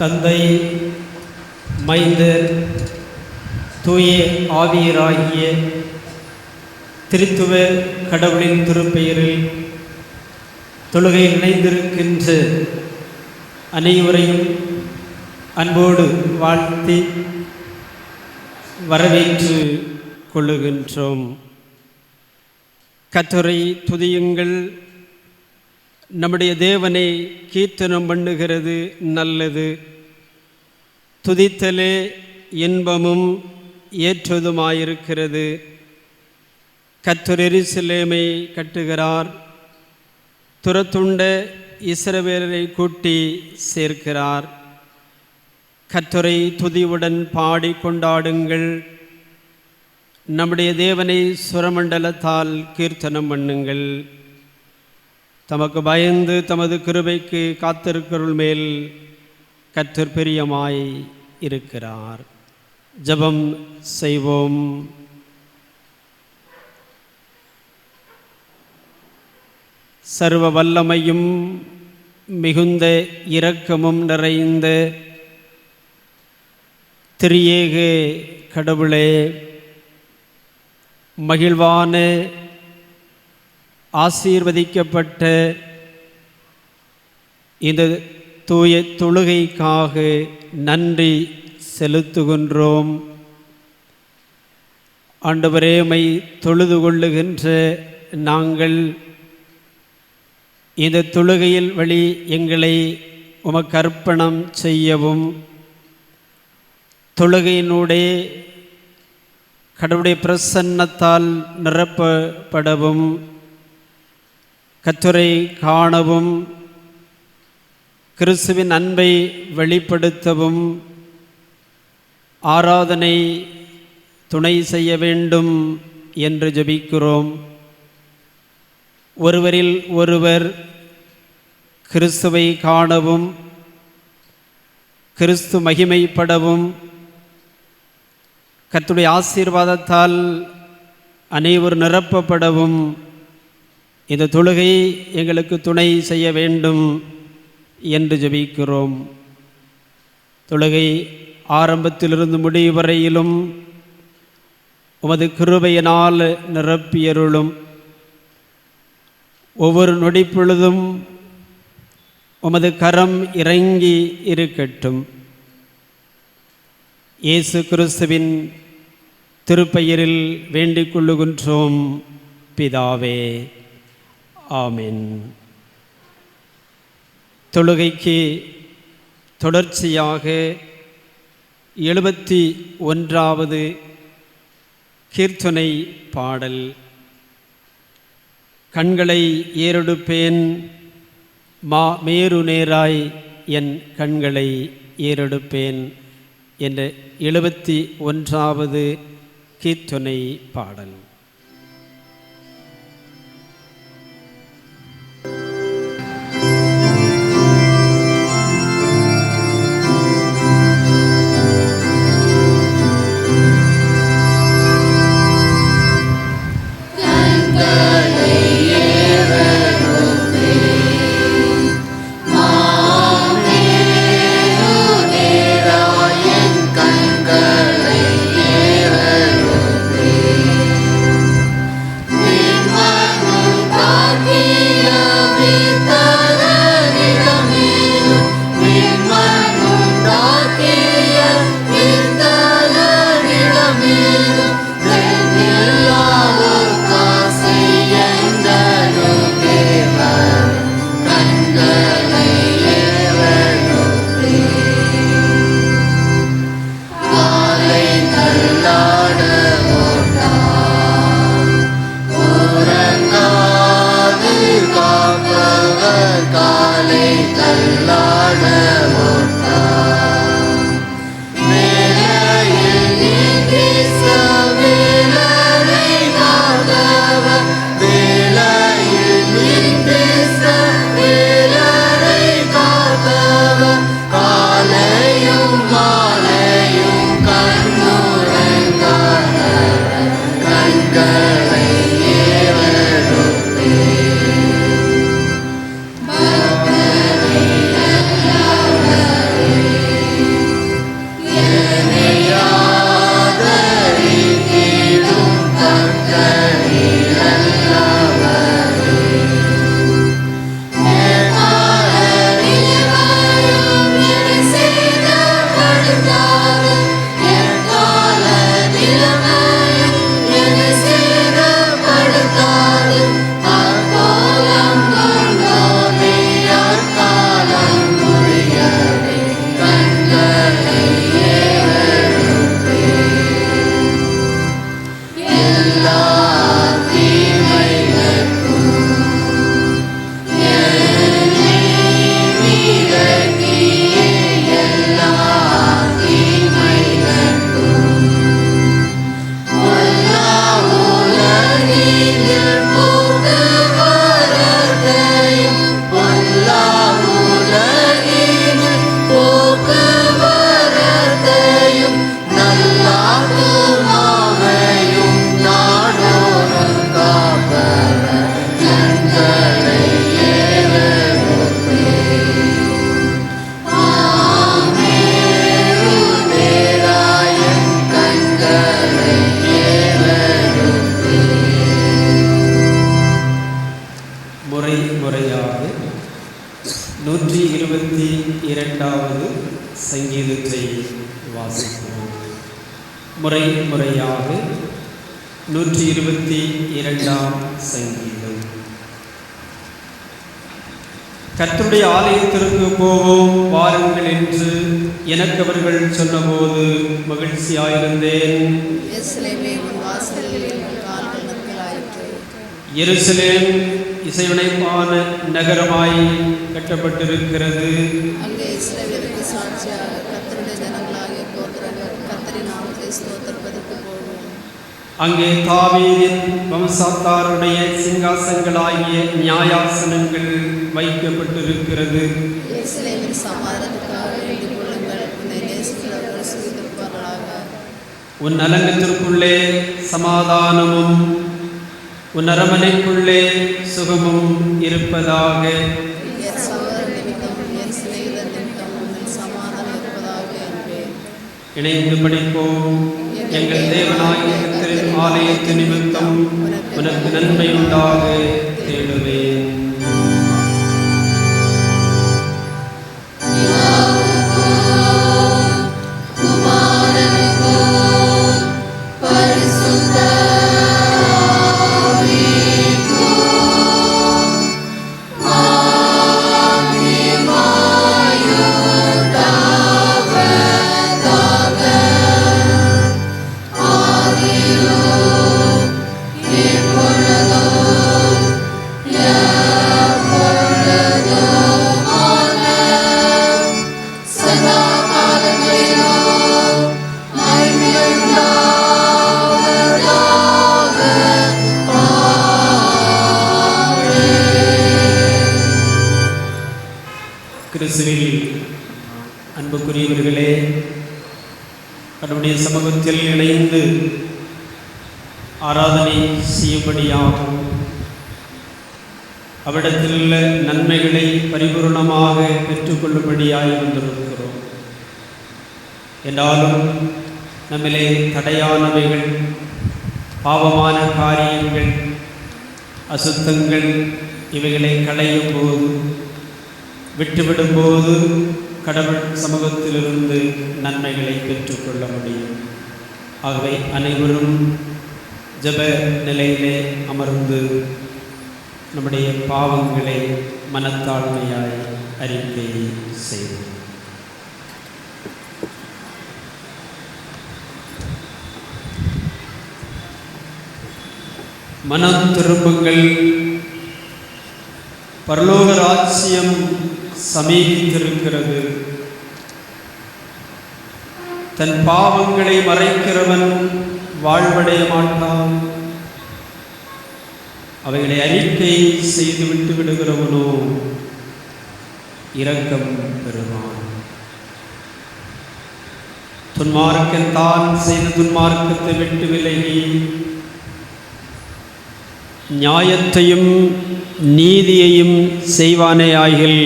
தந்தை, மைந்தர், தூய ஆவியராகிய திருத்துவ கடவுளின் திருப்பெயரில் தொழுகையில் இணைந்திருக்கின்ற அனைவரையும் அன்போடு வாழ்த்தி வரவேற்று கொள்ளுகின்றோம். கர்த்தரை துதியுங்கள், நம்முடைய தேவனை கீர்த்தனம் பண்ணுகிறது நல்லது. துதித்தலே இன்பமும் ஏற்றதுமாயிருக்கிறது. கர்த்தர் எருசலேமை கட்டுகிறார், துரத்துண்ட இஸ்ரவேலை கூட்டி சேர்க்கிறார். கர்த்தரை துதியுடன் பாடி கொண்டாடுங்கள், நம்முடைய தேவனை சுரமண்டலத்தால் கீர்த்தனம் பண்ணுங்கள். தமக்கு பயந்து தமது கிருபைக்கு காத்திருக்கிறவர்கள் மேல் கர்த்தர் பிரியமாய் இருக்கிறார். ஜெபம் செய்வோம். சர்வ வல்லமையும் மிகுந்த இரக்கமும் நிறைந்த திரியேக கடவுளே, மகிழ்வான ஆசீர்வதிக்கப்பட்ட இந்த தூய தொழுகைக்காக நன்றி செலுத்துகின்றோம். ஆண்டவரே, உம்மை தொழுது கொள்ளுகின்ற நாங்கள் இந்த தொழுகையில் வழி எங்களை உமக்கு அர்ப்பணம் செய்யவும், தொழுகையினூடே கடவுளுடைய பிரசன்னத்தால் நிரப்பப்படவும், கர்த்தரை காணவும், கிறிஸ்துவின் அன்பை வெளிப்படுத்தவும் ஆராதனை துணை செய்ய வேண்டும் என்று ஜெபிக்கிறோம். ஒருவரில் ஒருவர் கிறிஸ்துவை காணவும், கிறிஸ்து மகிமைப்படவும், கர்த்தருடைய ஆசீர்வாதத்தால் அனைவரும் நிரப்பப்படவும் இந்த தொழுகை எங்களுக்கு துணை செய்ய வேண்டும் என்று ஜெபிக்கிறோம். தொழுகை ஆரம்பத்திலிருந்து முடிவு வரையிலும் உமது கிருபையினால் நிரப்பியருளும். ஒவ்வொரு நொடிப்பொழுதும் உமது கரம் இறங்கி இருக்கட்டும். இயேசு கிறிஸ்துவின் திருப்பெயரில் வேண்டிக் கொள்ளுகின்றோம் பிதாவே, ஆமென். தொழுகைக்கு தொடர்ச்சியாக 71வது கீர்த்தனை பாடல். கண்களை ஏறெடுப்பேன் மேரு நேராய் என் கண்களை ஏறெடுப்பேன் என்ற 71வது கீர்த்தனை பாடல். முறையாக 122வது சங்கீதத்தை வாசிப்போம். முறையாக 122ஆம் சங்கீதம். கர்த்தருடைய ஆலயத்திற்கு போவோம் வாருங்கள் என்று எனக்கு அவர்கள் சொன்னபோது மகிழ்ச்சியாயிருந்தேன். எருசலேம் இசையமைப்பான நகரமாய் கட்டப்பட்டிருக்கிறது. அங்கே தாவீதின் வம்சத்தாருடைய சிங்காசனங்களாகிய நியாயாசனங்கள் வைக்கப்பட்டிருக்கிறது. உன் அலங்கத்திற்குள்ளே சமாதானமும் உன் அரமனைக்குள்ளே சுகமும் இருப்பதாக. இணைந்து படிப்போம். எங்கள் தேவனாகிய கர்த்தரின் ஆலயத்து நிமித்தம் உனக்கு நன்மை உண்டாக தேடுவேன். கிறிஸ்துவில் அன்புக்குரியவர்களே, கடவுளுடைய சமூகத்தில் இணைந்து ஆராதனை செய்யும்படியாகும் அவ்விடத்தில் உள்ள நன்மைகளை பரிபூர்ணமாக பெற்றுக்கொள்ளும்படியாய் வந்திருக்கிறோம். என்றாலும் நம்மிலே தடையானவைகள், பாவமான காரியங்கள், அசுத்தங்கள் இவைகளை களையும் போது, விட்டுவிடும்போது கடவுள் சமூகத்திலிருந்து நன்மைகளை பெற்றுக்கொள்ள முடியும். ஆகவே அனைவரும் ஜெப நிலையிலே அமர்ந்து நம்முடைய பாவங்களை மனத்தாழ்மையாய் அறிக்கை செய்வோம். மனம் திரும்புங்கள், பரலோக ராஜ்யம் சமீபித்திருக்கிறது. தன் பாவங்களை மறைக்கிறவன் வாழ்வடைய மாட்டான், அவைகளை அறிக்கை செய்து விட்டு விடுகிறவனோ இரக்கம் பெறுவான். துன்மார்க்கன் தான் செய்த துன்மார்க்கத்தை விட்டு விலகி நியாயத்தையும் நீதியையும் செய்வானேயாகில்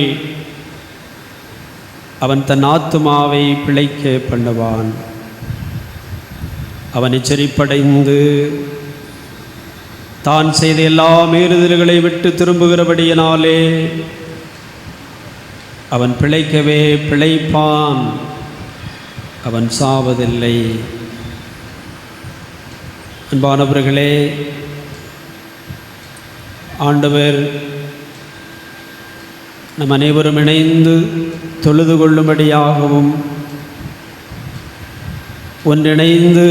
அவன் தன் ஆத்துமாவை பிழைக்க பண்ணுவான். அவன் எச்சரிப்படைந்து தான் செய்த எல்லா மீறுதல்களை விட்டு திரும்புகிறபடியினாலே அவன் பிழைக்கவே பிழைப்பான், அவன் சாவதில்லை. அன்பானவர்களே, ஆண்டவர் நம் அனைவரும் இணைந்து தொழுது கொள்ளும்படியாகவும் ஒன்றிணைந்து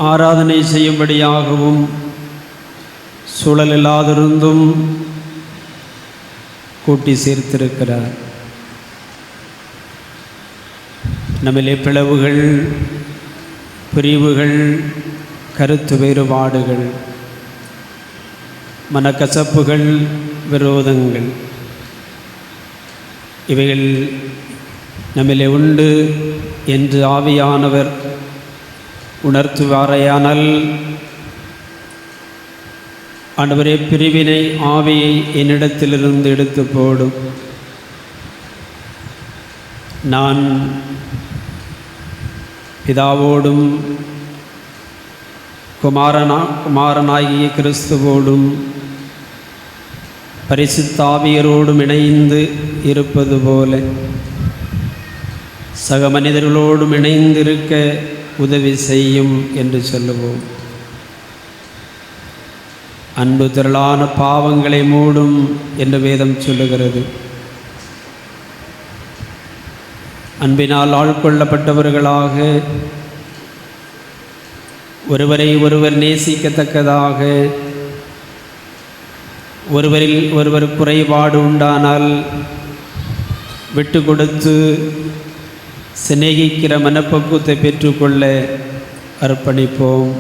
ஆராதனை செய்யும்படியாகவும் சூழல் இல்லாதிருந்தும் கூட்டி சேர்த்திருக்கிறார். நம்மிலே பிளவுகள், பிரிவுகள், கருத்து வேறுபாடுகள், மனக்கசப்புகள், விரோதங்கள் இவைகள் நம்மிலே உண்டு என்று ஆவியானவர் உணர்த்துவாரையானால், ஆண்டவரே, பிரிவினை ஆவியை என்னிடத்திலிருந்து எடுத்து போடும். நான் பிதாவோடும் குமாரனாகிய கிறிஸ்துவோடும் பரிசுத்த ஆவியரோடும் இணைந்து இருப்பது போல சக மனிதர்களோடும் இணைந்திருக்க உதவி செய்யும் என்று சொல்லுவோம். அன்பு திரளான பாவங்களை மூடும் என்று வேதம் சொல்லுகிறது. அன்பினால் ஆட்கொள்ளப்பட்டவர்களாக ஒருவரை ஒருவர் நேசிக்கத்தக்கதாக, ஒருவரில் ஒருவர் குறைபாடு உண்டானால் விட்டு கொடுத்து சிநேகிக்கிற மனப்பக்குவத்தை பெற்றுக்கொள்ள அர்ப்பணிப்போம்.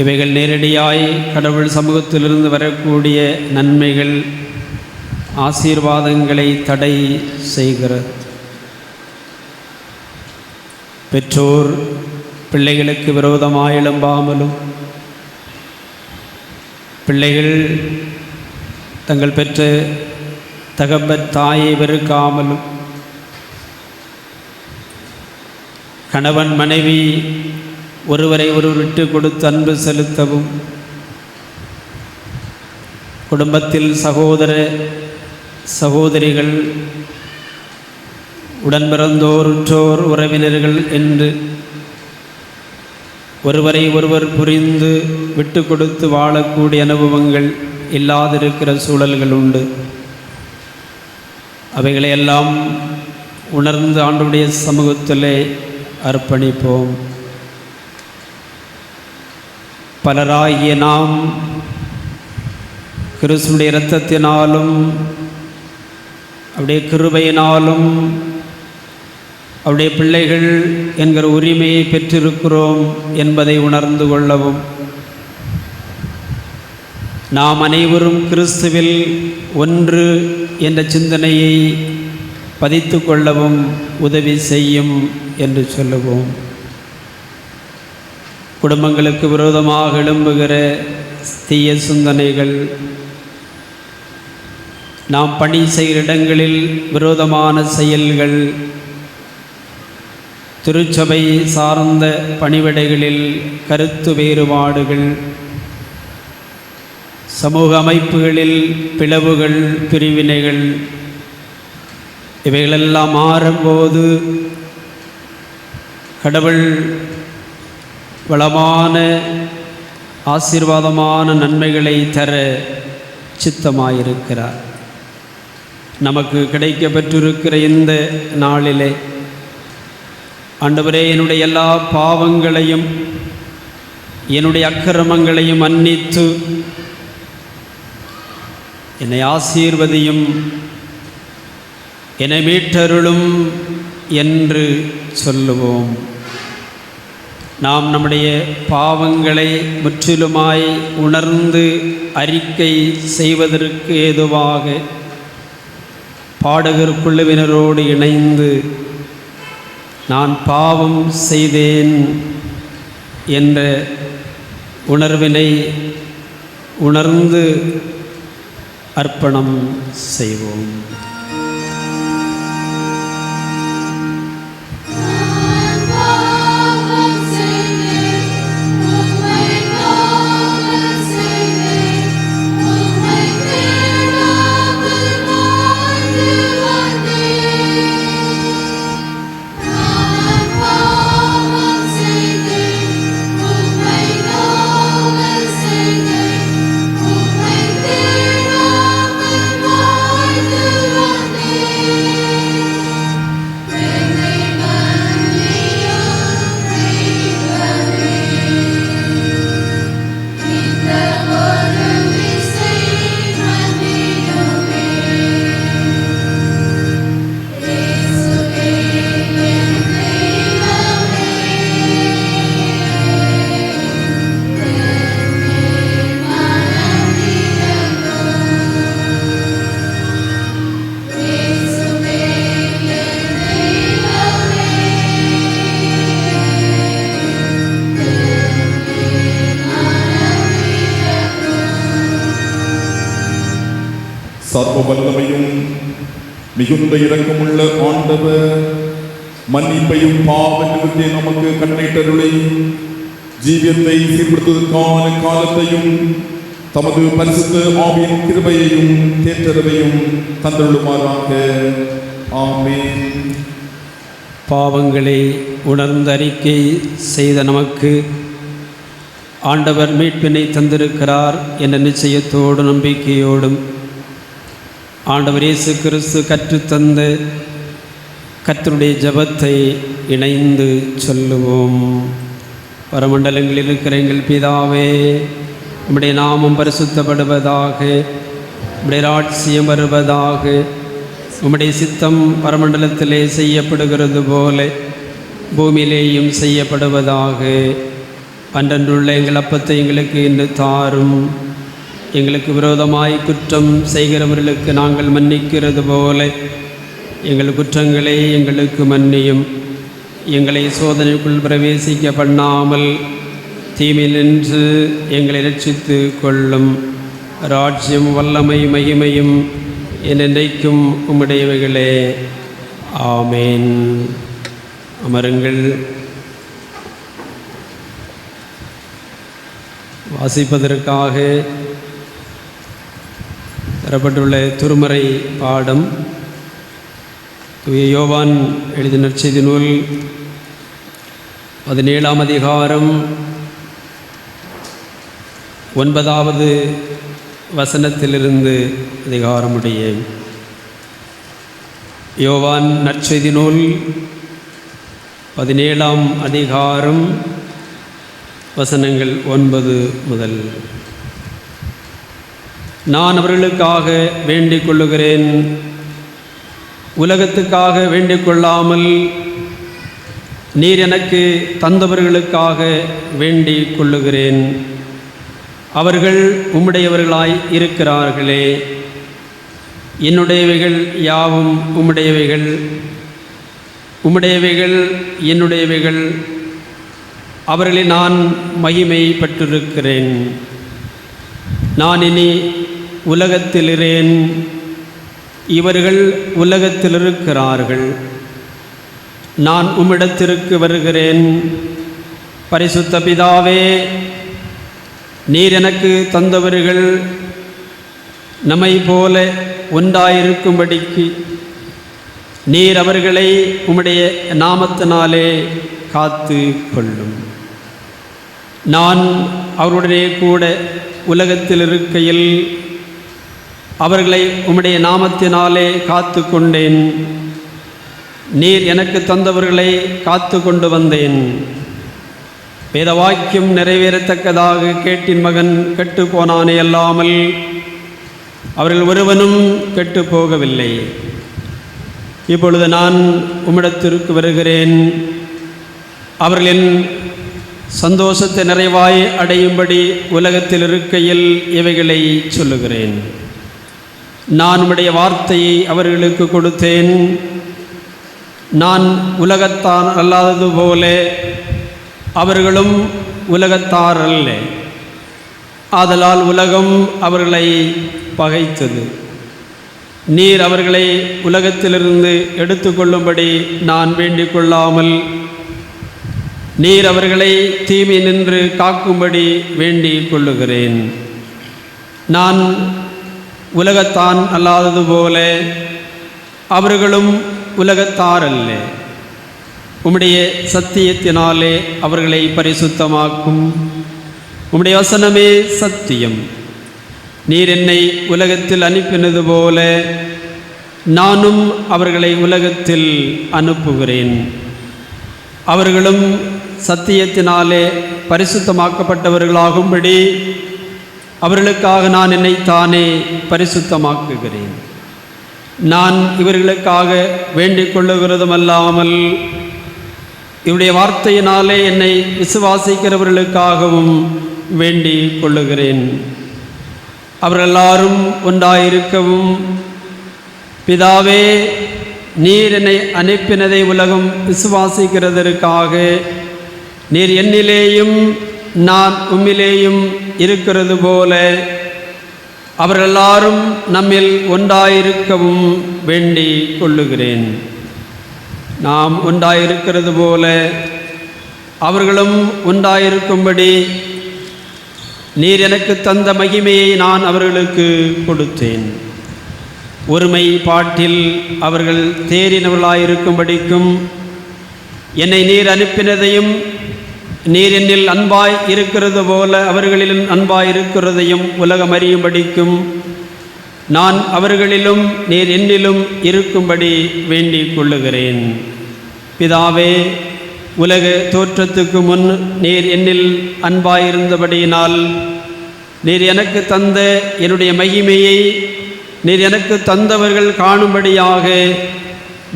இவைகள் நேரடியாய் கடவுள் சமூகத்திலிருந்து வரக்கூடிய நன்மைகள், ஆசீர்வாதங்களை தடை செய்கிறது. பெற்றோர் பிள்ளைகளுக்கு விரோதமாய் எழும்பாமலும், பிள்ளைகள் தங்கள் பெற்ற தகப்பன் தாயை வெறுக்காமலும், கணவன் மனைவி ஒருவரை ஒருவர் விட்டு கொடுத்து அன்பு செலுத்தவும், குடும்பத்தில் சகோதர சகோதரிகள், உடன்பிறந்தோர், உற்றோர், உறவினர்கள் என்று ஒருவரை ஒருவர் புரிந்து விட்டு கொடுத்து வாழக்கூடிய அனுபவங்கள் இல்லாதிருக்கிற சூழல்கள் உண்டு. அவைகளையெல்லாம் உணர்ந்து ஆண்டவருடைய சமூகத்திலே அர்ப்பணிப்போம். பலராகிய நாம் கிறிஸ்துவின் இரத்தத்தினாலும் அவருடைய கிருபையினாலும் அவருடைய பிள்ளைகள் என்கிற உரிமையை பெற்றிருக்கிறோம் என்பதை உணர்ந்து கொள்ளவும், நாம் அனைவரும் கிறிஸ்துவில் ஒன்று என்ற சிந்தனையை பதித்து கொள்ளவும் உதவி செய்யும் என்று சொல்லுவோம். குடும்பங்களுக்கு விரோதமாக எழும்புகிற தீய சிந்தனைகள், நாம் பணி செய்கிற இடங்களில் விரோதமான செயல்கள், திருச்சபை சார்ந்த பணிவிடைகளில் கருத்து வேறுபாடுகள், சமூக அமைப்புகளில் பிளவுகள், பிரிவினைகள், இவைகளெல்லாம் மாறும்போது கடவுள் வளமான ஆசீர்வாதமான நன்மைகளை தர சித்தமாயிருக்கிறார். நமக்கு கிடைக்கப்பெற்றிருக்கிற இந்த நாளிலே ஆண்டவரே, என்னுடைய எல்லா பாவங்களையும் என்னுடைய அக்கிரமங்களையும் மன்னித்து என்னை ஆசீர்வதியும், என்னை மீட்டருளும் என்று சொல்லுவோம். நாம் நம்முடைய பாவங்களை முற்றிலுமாய் உணர்ந்து அறிக்கை செய்வதற்கு ஏதுவாக பாடகர் குழுவினரோடு இணைந்து நான் பாவம் செய்தேன் என்ற உணர்வினை உணர்ந்து அர்ப்பணம் செய்வோம். சர்வ வல்லமையும் மிகுந்த இரக்கமுள்ள ஆண்டவர் மன்னிப்பையும் பாவ நிவர்த்தியை நமக்கு கண்ணைட்டருளை ஜீவியத்தை சீர்படுத்துவதற்கான காலத்தையும் தமது பரிசுத்த ஆவியின் கிருபையையும் தேற்றரவையும் தந்தருளுமாறாக. ஆமென். பாவங்களை உணர்ந்து அறிக்கை செய்த நமக்கு ஆண்டவர் மீட்பினை தந்திருக்கிறார் என்ற நிச்சயத்தோடு நம்பிக்கையோடும் ஆண்டவர் இயேசு கிறிஸ்து கற்றுத்தந்த கர்த்தருடைய ஜெபத்தை இணைந்து சொல்லுவோம். பரமண்டலங்களில் இருக்கிற எங்கள் பிதாவே, உம்முடைய நாமம் பரிசுத்தப்படுவதாக, உம்முடைய ராட்சியம் வருவதாக, உம்முடைய சித்தம் பரமண்டலத்திலே செய்யப்படுகிறது போல பூமியிலேயும் செய்யப்படுவதாக. அன்றன்றுள்ள எங்கள் அப்பத்தை எங்களுக்கு இன்று தாரும். எங்களுக்கு விரோதமாய் குற்றம் செய்கிறவர்களுக்கு நாங்கள் மன்னிக்கிறது போல எங்கள் குற்றங்களை எங்களுக்கு மன்னியும். எங்களை சோதனைக்குள் பிரவேசிக்க பண்ணாமல் தீமையினின்று எங்களை ரட்சித்து கொள்ளும். ராஜ்யம், வல்லமை, மகிமையும் என்றென்றைக்கும் உம்முடையவைகளே. ஆமேன். அமருங்கள். வாசிப்பதற்காக தரப்பட்டுள்ள திருமறை பாடம் யோவான் எழுதின நற்செய்தி நூல் 17ஆம் அதிகாரம் 9வது வசனத்திலிருந்து அதிகாரமுடைய யோவான் நற்செய்தி நூல் 17ஆம் அதிகாரம் வசனங்கள் 9 முதல். நான் அவர்களுக்காக வேண்டிக் கொள்ளுகிறேன், உலகத்துக்காக வேண்டிக் கொள்ளாமல் நீர் எனக்கு தந்தவர்களுக்காக வேண்டிக் கொள்ளுகிறேன். அவர்கள் உம்முடையவர்களாய் இருக்கிறார்களே. என்னுடையவைகள் யாவும் உம்முடையவைகள், உம்முடையவைகள் என்னுடையவைகள். அவர்களில் நான் மகிமை பெற்றிருக்கிறேன். நான் இனி உலகத்திலிருக்கிறேன், இவர்கள் உலகத்தில் இருக்கிறார்கள். நான் உம்மிடத்திற்கு வருகிறேன். பரிசுத்த பிதாவே, நீர் எனக்கு தந்தவர்கள் நம்மை போல ஒன்றாயிருக்கும்படிக்கு நீர் அவர்களை உம்முடைய நாமத்தினாலே காத்து கொள்ளும். நான் அவருடனே கூட உலகத்தில் இருக்கையில் அவர்களை உம்முடைய நாமத்தினாலே காத்து கொண்டேன். நீர் எனக்கு தந்தவர்களை காத்து கொண்டு வந்தேன். வேத வாக்கியம் நிறைவேறத்தக்கதாக கேட்டின் மகன் கெட்டு போனானே அல்லாமல் அவர்கள் ஒருவனும் கெட்டு போகவில்லை. இப்பொழுது நான் உம்மிடத்திற்கு வருகிறேன். அவர்களின் சந்தோஷத்தை நிறைவாய் அடையும்படி உலகத்தில் இருக்கையில் இவைகளை சொல்லுகிறேன். நான் உம்முடைய வார்த்தையை அவர்களுக்கு கொடுத்தேன். நான் உலகத்தார் அல்லாதது போல அவர்களும் உலகத்தார் அல்ல. ஆதலால் உலகம் அவர்களை பகைத்தது. நீர் அவர்களை உலகத்திலிருந்து எடுத்துக்கொள்ளும்படி நான் வேண்டிக் கொள்ளாமல் நீர் அவர்களை தீமை நின்று காக்கும்படி வேண்டிக் கொள்ளுகிறேன். நான் உலகத்தான் அல்லாதது போல அவர்களும் உலகத்தார் அல்ல. உம்முடைய சத்தியத்தினாலே அவர்களை பரிசுத்தமாக்கும். உம்முடைய வசனமே சத்தியம். நீர் என்னை உலகத்தில் அனுப்பினது போல நானும் அவர்களை உலகத்தில் அனுப்புகிறேன். அவர்களும் சத்தியத்தினாலே பரிசுத்தமாக்கப்பட்டவர்களாகும்படி அவர்களுக்காக நான் என்னை தானே பரிசுத்தமாக்குகிறேன். நான் இவர்களுக்காக வேண்டிக் கொள்ளுகிறதும் அல்லாமல் இவருடைய வார்த்தையினாலே என்னை விசுவாசிக்கிறவர்களுக்காகவும் வேண்டிக் கொள்ளுகிறேன். அவர்கள் எல்லாரும் ஒன்றாயிருக்கவும். பிதாவே, நீர் என்னை அனுப்பினதை உலகம் விசுவாசிக்கிறதற்காக நீர் என்னிலேயும் நான் உம்மிலேயும் இருக்கிறது போல அவர்கள் எல்லாரும் நம்மில் ஒன்றாயிருக்கவும் வேண்டிக் கொள்ளுகிறேன். நாம் ஒன்றாயிருக்கிறது போல அவர்களும் ஒன்றாயிருக்கும்படி நீர் எனக்கு தந்த மகிமையை நான் அவர்களுக்கு கொடுத்தேன். ஒருமை பாட்டில் அவர்கள் தேறினவர்களாயிருக்கும்படிக்கும் என்னை நீர் அனுப்பினதையும் நீர் என்னில் அன்பாய் இருக்கிறது போல அவர்களிலும் அன்பாய் இருக்கிறதையும் உலகம் அறியும்படிக்கும் நான் அவர்களிலும் நீர் என்னிலும் இருக்கும்படி வேண்டிக் கொள்ளுகிறேன். பிதாவே, உலக தோற்றத்துக்கு முன் நீர் என்னில் அன்பாயிருந்தபடியினால் நீர் எனக்கு தந்த என்னுடைய மகிமையை நீர் எனக்கு தந்தவர்கள் காணும்படியாக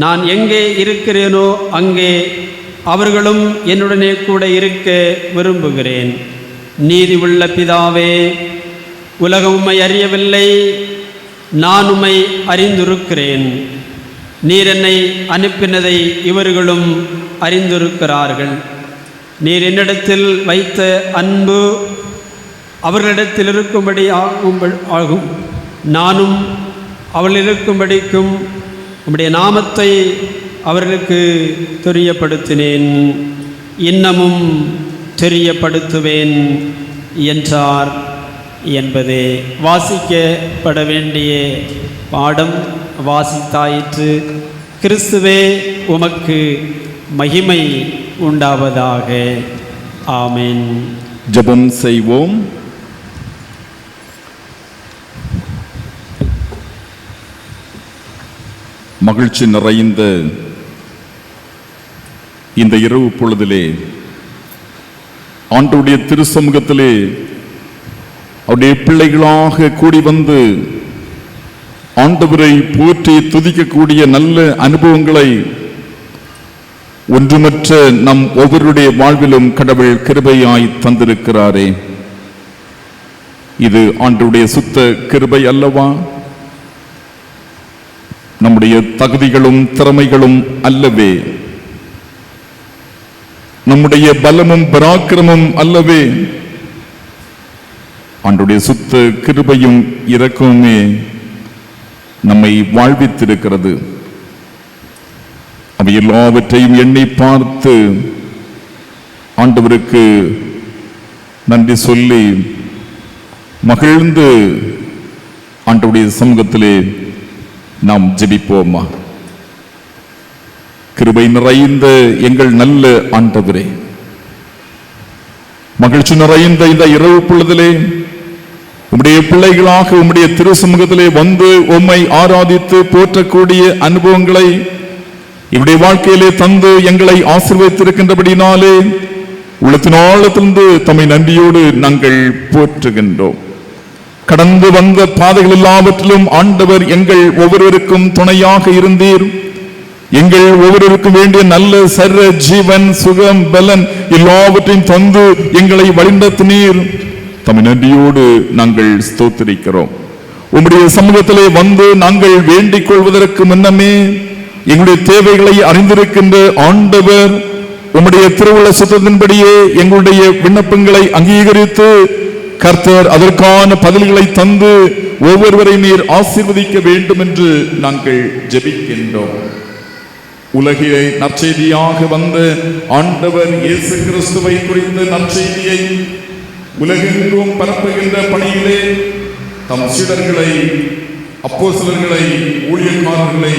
நான் எங்கே இருக்கிறேனோ அங்கே அவர்களும் என்னுடனே கூட இருக்க விரும்புகிறேன். நீதி உள்ள பிதாவே, உலகம் உம்மை அறியவில்லை, நான் உம்மை அறிந்திருக்கிறேன். நீர் என்னை அனுப்பினதை இவர்களும் அறிந்திருக்கிறார்கள். நீர் என்னிடத்தில் வைத்த அன்பு அவர்களிடத்தில் இருக்கும்படி ஆகும். நானும் அவள் இருக்கும்படிக்கும் உம்முடைய நாமத்தை அவர்களுக்கு தெரியப்படுத்தினேன், இன்னமும் தெரியப்படுத்துவேன் என்றார் என்பதே வாசிக்கப்பட வேண்டிய பாடம் வாசித்தாயிற்று. கிறிஸ்துவே உமக்கு மகிமை உண்டாவதாக. ஆமென். ஜெபம் செய்வோம். மகிழ்ச்சி நிறைந்த இந்த இரவு பொழுதிலே ஆண்டவருடைய திருச்சமூகத்திலே அவருடைய பிள்ளைகளாக கூடி வந்து ஆண்டவரை போற்றி துதிக்கக்கூடிய நல்ல அனுபவங்களை ஒன்றுமற்ற நம் ஒவ்வொருடைய வாழ்விலும் கடவுள் கிருபையாய் தந்திருக்கிறாரே. இது ஆண்டவருடைய சுத்த கிருபை அல்லவா? நம்முடைய தகுதிகளும் திறமைகளும் அல்லவே, நம்முடைய பலமும் பராக்கிரமும் அல்லவே, ஆண்டவருடைய சுத்த கிருபையும் இரக்கமுமே நம்மை வாழ்வித்திருக்கிறது. அவை எல்லாவற்றையும் எண்ணி பார்த்து ஆண்டவருக்கு நன்றி சொல்லி மகிழ்ந்து ஆண்டவருடைய சமூகத்திலே நாம் ஜெபிப்போமா. கிருபை நிறைந்த எங்கள் நல்ல ஆண்டவரே, மகிழ்ச்சி நிறைந்த இந்த இரவு பொழுதிலே உம்முடைய பிள்ளைகளாக உம்முடைய திருச்சமூகத்திலே வந்து உம்மை ஆராதித்து போற்றக்கூடிய அனுபவங்களை இவருடைய வாழ்க்கையிலே தந்து எங்களை ஆசீர்வதித்திருக்கின்றபடினாலே உள்ளத்தின் ஆழத்திலிருந்து தம்மை நன்றியோடு நாங்கள் போற்றுகின்றோம். கடந்து வந்த பாதைகள் எல்லாவற்றிலும் ஆண்டவர் எங்கள் ஒவ்வொருவருக்கும் துணையாக இருந்தீர். எங்கள் ஒவ்வொருவருக்கும் வேண்டிய நல்ல சர்வ ஜீவன் சுகம் பலன் எல்லாவற்றையும் தந்து எங்களை வழிநடத்தினீர். தம்மை நன்றியோடு நாங்கள் ஸ்தோத்திரிக்கிறோம். உம்முடைய சமூகத்திலே வந்து நாங்கள் வேண்டிக் கொள்வதற்கு முன்னமே எங்களுடைய தேவைகளை அறிந்திருக்கின்ற ஆண்டவர் உம்முடைய திருவுள்ள சுத்தத்தின்படியே எங்களுடைய விண்ணப்பங்களை அங்கீகரித்து கர்த்தர் அதற்கான பதில்களை தந்து ஒவ்வொருவரை நீர் ஆசீர்வதிக்க வேண்டும் என்று நாங்கள் ஜெபிக்கின்றோம். உலகிலே நற்செய்தியாக வந்த ஆண்டவர் இயேசு கிறிஸ்துவை குறித்த நற்செய்தியை உலகெங்கும் பரப்புகின்ற பணியிலே தம் சீடர்களை, அப்போஸ்தலர்களை, ஊழியக்காரர்களை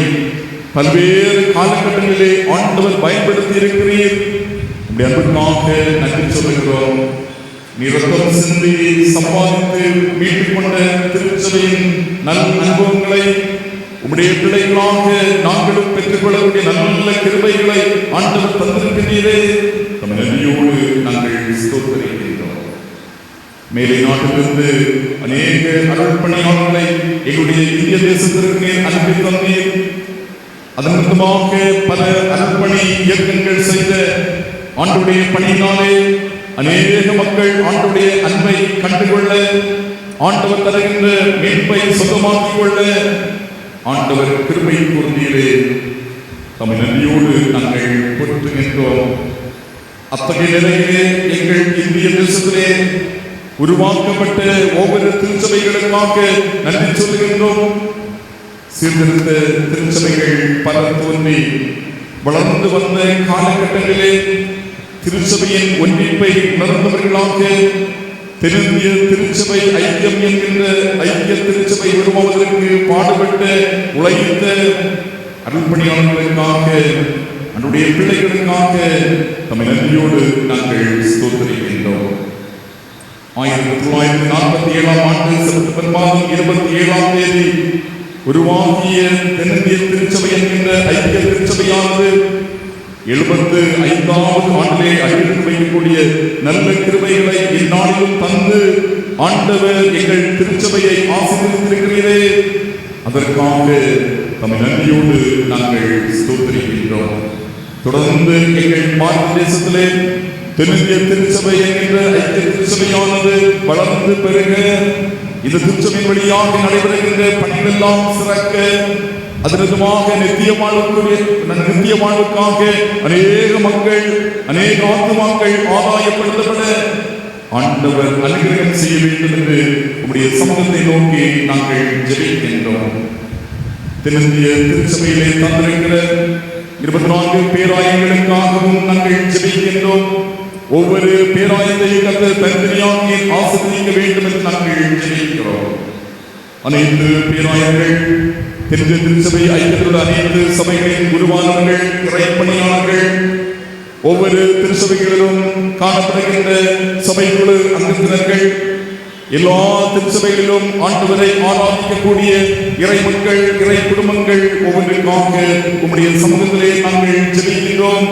பல்வேறு காலகட்டங்களிலே ஆண்டவர் பயன்படுத்தி இருக்கிறீர். அன்புக்காக நன்றி சொல்லுகிறோம். நிரத்தம் சிந்தி சம்பாதித்து மீட்டுக் கொண்ட திருச்சபையின் நல்ல அனுபவங்களை உம்முடைய பிள்ளைகளாக நாங்களும் பெற்றுக்கொள்ளக்கூடிய நல்ல கிருபைகளை ஆண்டவர் தந்திருக்கிறீரே. தம் நன்றியோடு நாங்கள் ஸ்தோத்திரிக்கின்றோம். மேலை நாட்டிலிருந்து அநேக அருள் பணியாளர்களை எங்களுடைய இந்திய தேசத்திற்கு அனுப்பி தந்தீர். அதன் மூலமாக பல அருள்பணி இயக்கங்கள் செய்த ஆண்டவருடைய பணியினாலே அநேக மக்கள் ஆண்டவருடைய அன்பை கண்டுகொள்ள, ஆண்டவர் தருகின்ற மீட்பை சொந்தமாக்கிக் கொள்ள ஆண்டவர் கிருபை கூர்ந்தீரே. தம்மை நன்றியோடு நாங்கள் போற்றுகின்றோம். அத்தகைய நிலையிலே எங்கள் இந்திய தேசத்திலே உருவாக்கப்பட்ட ஒவ்வொரு திருச்சபைகளுக்காக நன்றி சொல்லுகின்றோம். சீர்திருத்த திருச்சபைகள் பல தோன்றி வளர்ந்து வந்த காலகட்டங்களிலே திருச்சபையின் ஒன்றிப்பை உணர்ந்தவர்களாக தென்னிந்திய திருச்சபை ஐக்கியம் என்கின்ற ஐக்கிய திருச்சபை உருவாவதற்கு பாடுபட்டு உழைத்த அருள்பணியாளர்களுக்காக நம்முடைய பிள்ளைகளுக்காக தம்மை நன்றியோடு நாங்கள் ஸ்தோத்திரிக்கின்றோம். 1947 ஆண்டு செப்டம்பர் மாதம் 27ஆம் தேதி உருவாகிய தென்னிந்திய திருச்சபை என்கின்ற ஐக்கிய திருச்சபையானது 75வது ஆண்டிலே அடியெடுத்து வைக்கக்கூடிய நல்ல கிருபைகளை இந்நாளிலும் தந்து ஆண்டவர் எங்கள் திருச்சபையை ஆசீர்வதித்திருக்கிறீரே, அதற்காக தம்மை நன்றியோடு நாங்கள் ஸ்தோத்திரிக்கின்றோம். தொடர்ந்து எங்கள் பாரத தேசத்திலே தென்னிந்திய திருச்சபை என்கின்ற ஐக்கிய திருச்சபையானது வளர்ந்து பெருக, இந்த திருச்சபையின் வழியாக நடைபெறுகின்ற பணிகள் எல்லாம் சிறக்க, அதனதுமாக நித்திய வாழ்வுக்காக அநேக மக்கள் அநேக ஆத்துமாக்கள் ஆதாயப்படுத்தப்பட ஆண்டவர் அனுகிரகம் செய்ய வேண்டும் என்று உம்முடைய சமூகத்தை நோக்கி நாங்கள் ஜெபிக்கின்றோம். தென்னிந்திய திருச்சபையிலே தந்திருக்கிற 24 பேராயங்களுக்காகவும் நாங்கள் ஜெபிக்கின்றோம். ஒவ்வொரு பேராயத்தையும் கர்த்தர் தனித்தனியாக ஆசீர்வதிக்க வேண்டும் என்று நாங்கள் ஜெபிக்கிறோம். அனைத்து பேராயங்கள், தென்னிந்திய திருச்சபை ஐக்கியத்தில் அனைத்து சபைகளின் குருவானவர்கள், இறைப்பணியாளர்கள், ஒவ்வொரு திருச்சபைகளிலும் காணப்படுகின்ற சபைக்குழு அங்கத்தினர்கள், எல்லா திருச்சபைகளிலும் ஆண்டவரை ஆராதிக்கக்கூடிய இறை மக்கள், இறை குடும்பங்கள் ஒவ்வொன்றிற்காக உம்முடைய சமூகத்திலே நாங்கள் ஜெபிக்கின்றோம்.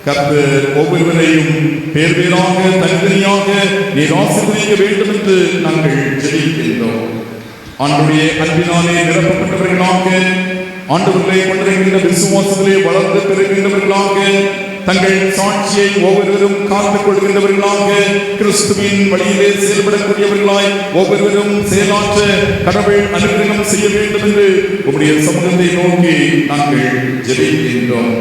கர்த்தர் ஒவ்வொருவரையும் பேர் பேராக தனித்தனியாக நீர் ஆசீர்வதிக்க வேண்டும் என்று நாங்கள் ஜெபிக்கின்றோம். ஆண்டவருடைய அன்பினாலே நிரப்பப்பட்டவர்களாக, ஆண்டவர்களை கொண்டிருக்கின்ற விசுவாசத்திலே வளர்ந்து பெறுகின்றவர்களாக, தங்கள் சாட்சியை ஒவ்வொருவரும் காத்துக் கொள்கின்றவர்களாக, கிறிஸ்துவின் வழியிலே செயல்படக்கூடியவர்களாய் ஒவ்வொருவரும் செயலாற்ற கடவுள் அனுகிரகம் செய்ய வேண்டும் என்று உம்முடைய சமூகத்தை நோக்கி நாங்கள் ஜெபிக்கின்றோம்.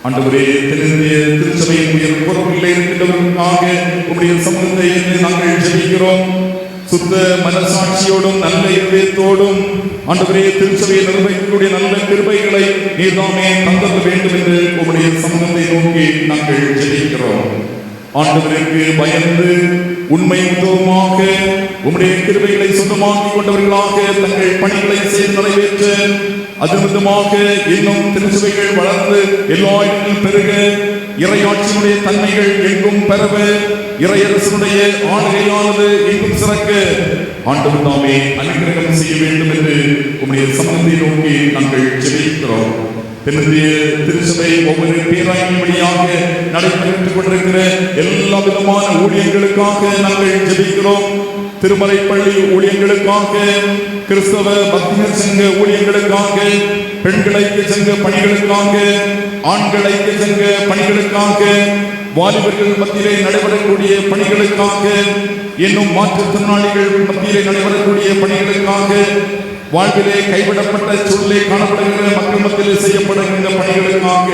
ஆண்டவரே, தென்னிந்திய திருச்சபையின் உயர் பொறுப்பில் இருக்கின்றவர்களுக்காக உம்முடைய சமூகத்தை நாங்கள் ஜெபிக்கிறோம். சுத்த மனசாட்சியோடும் நல்ல இதயத்தோடும் ஆண்டவரே திருச்சபையை நிர்வகிக்கக்கூடிய நல்ல கிருபைகளை நீர்தாமே தந்தர வேண்டும் என்று உம்முடைய சமூகத்தை நோக்கி நாங்கள் ஜெபிக்கிறோம். ஆண்டவருக்கு பயந்து உண்மை உத்தவமாக உம்முடைய கிருபைகளை சொந்தமாக்கிக் கொண்டவர்களாக தங்கள் பணிகளை செய்து நிறைவேற்ற, அது விதமாக இன்னும் திருச்சபைகள் வளர்ந்து எல்லா இடங்களிலும் பெருக, இறையாட்சியினுடைய தன்மைகள் எங்கும் பெறவ, இறையரசனுடைய ஆளுகையானது எங்கும் சிறக்க ஆண்டவர் தாமே அனுகிரகம் செய்ய வேண்டும் என்று உம்முடைய சமூகத்தை நோக்கி நாங்கள் ஜெபிக்கிறோம். தென்னிந்திய திருச்சபை ஒவ்வொரு பேராயின் வழியாக நடைபெற்றுக் கொண்டிருக்கிற எல்லா விதமான ஊழியர்களுக்காக நாங்கள் ஜெபிக்கிறோம். திருமலை பள்ளி ஊழியங்களுக்காக, கிறிஸ்தவ பக்தியர் சங்க ஊழியங்களுக்காக, பெண்கள் ஐக்கிய சங்க பணிகளுக்காக, ஆண்கள் ஐக்கிய சங்க பணிகளுக்காக, வாலிபர்கள் மத்தியிலே நடைபெறக்கூடிய பணிகளுக்காக, இன்னும் மாற்றுத்திறனாளிகள் மத்தியிலே நடைபெறக்கூடிய பணிகளுக்காக, வாழ்விலே கைவிடப்பட்ட சூழலே காணப்படுகிற மக்கள் மத்தியிலே செய்யப்படுகின்ற பணிகளுக்காக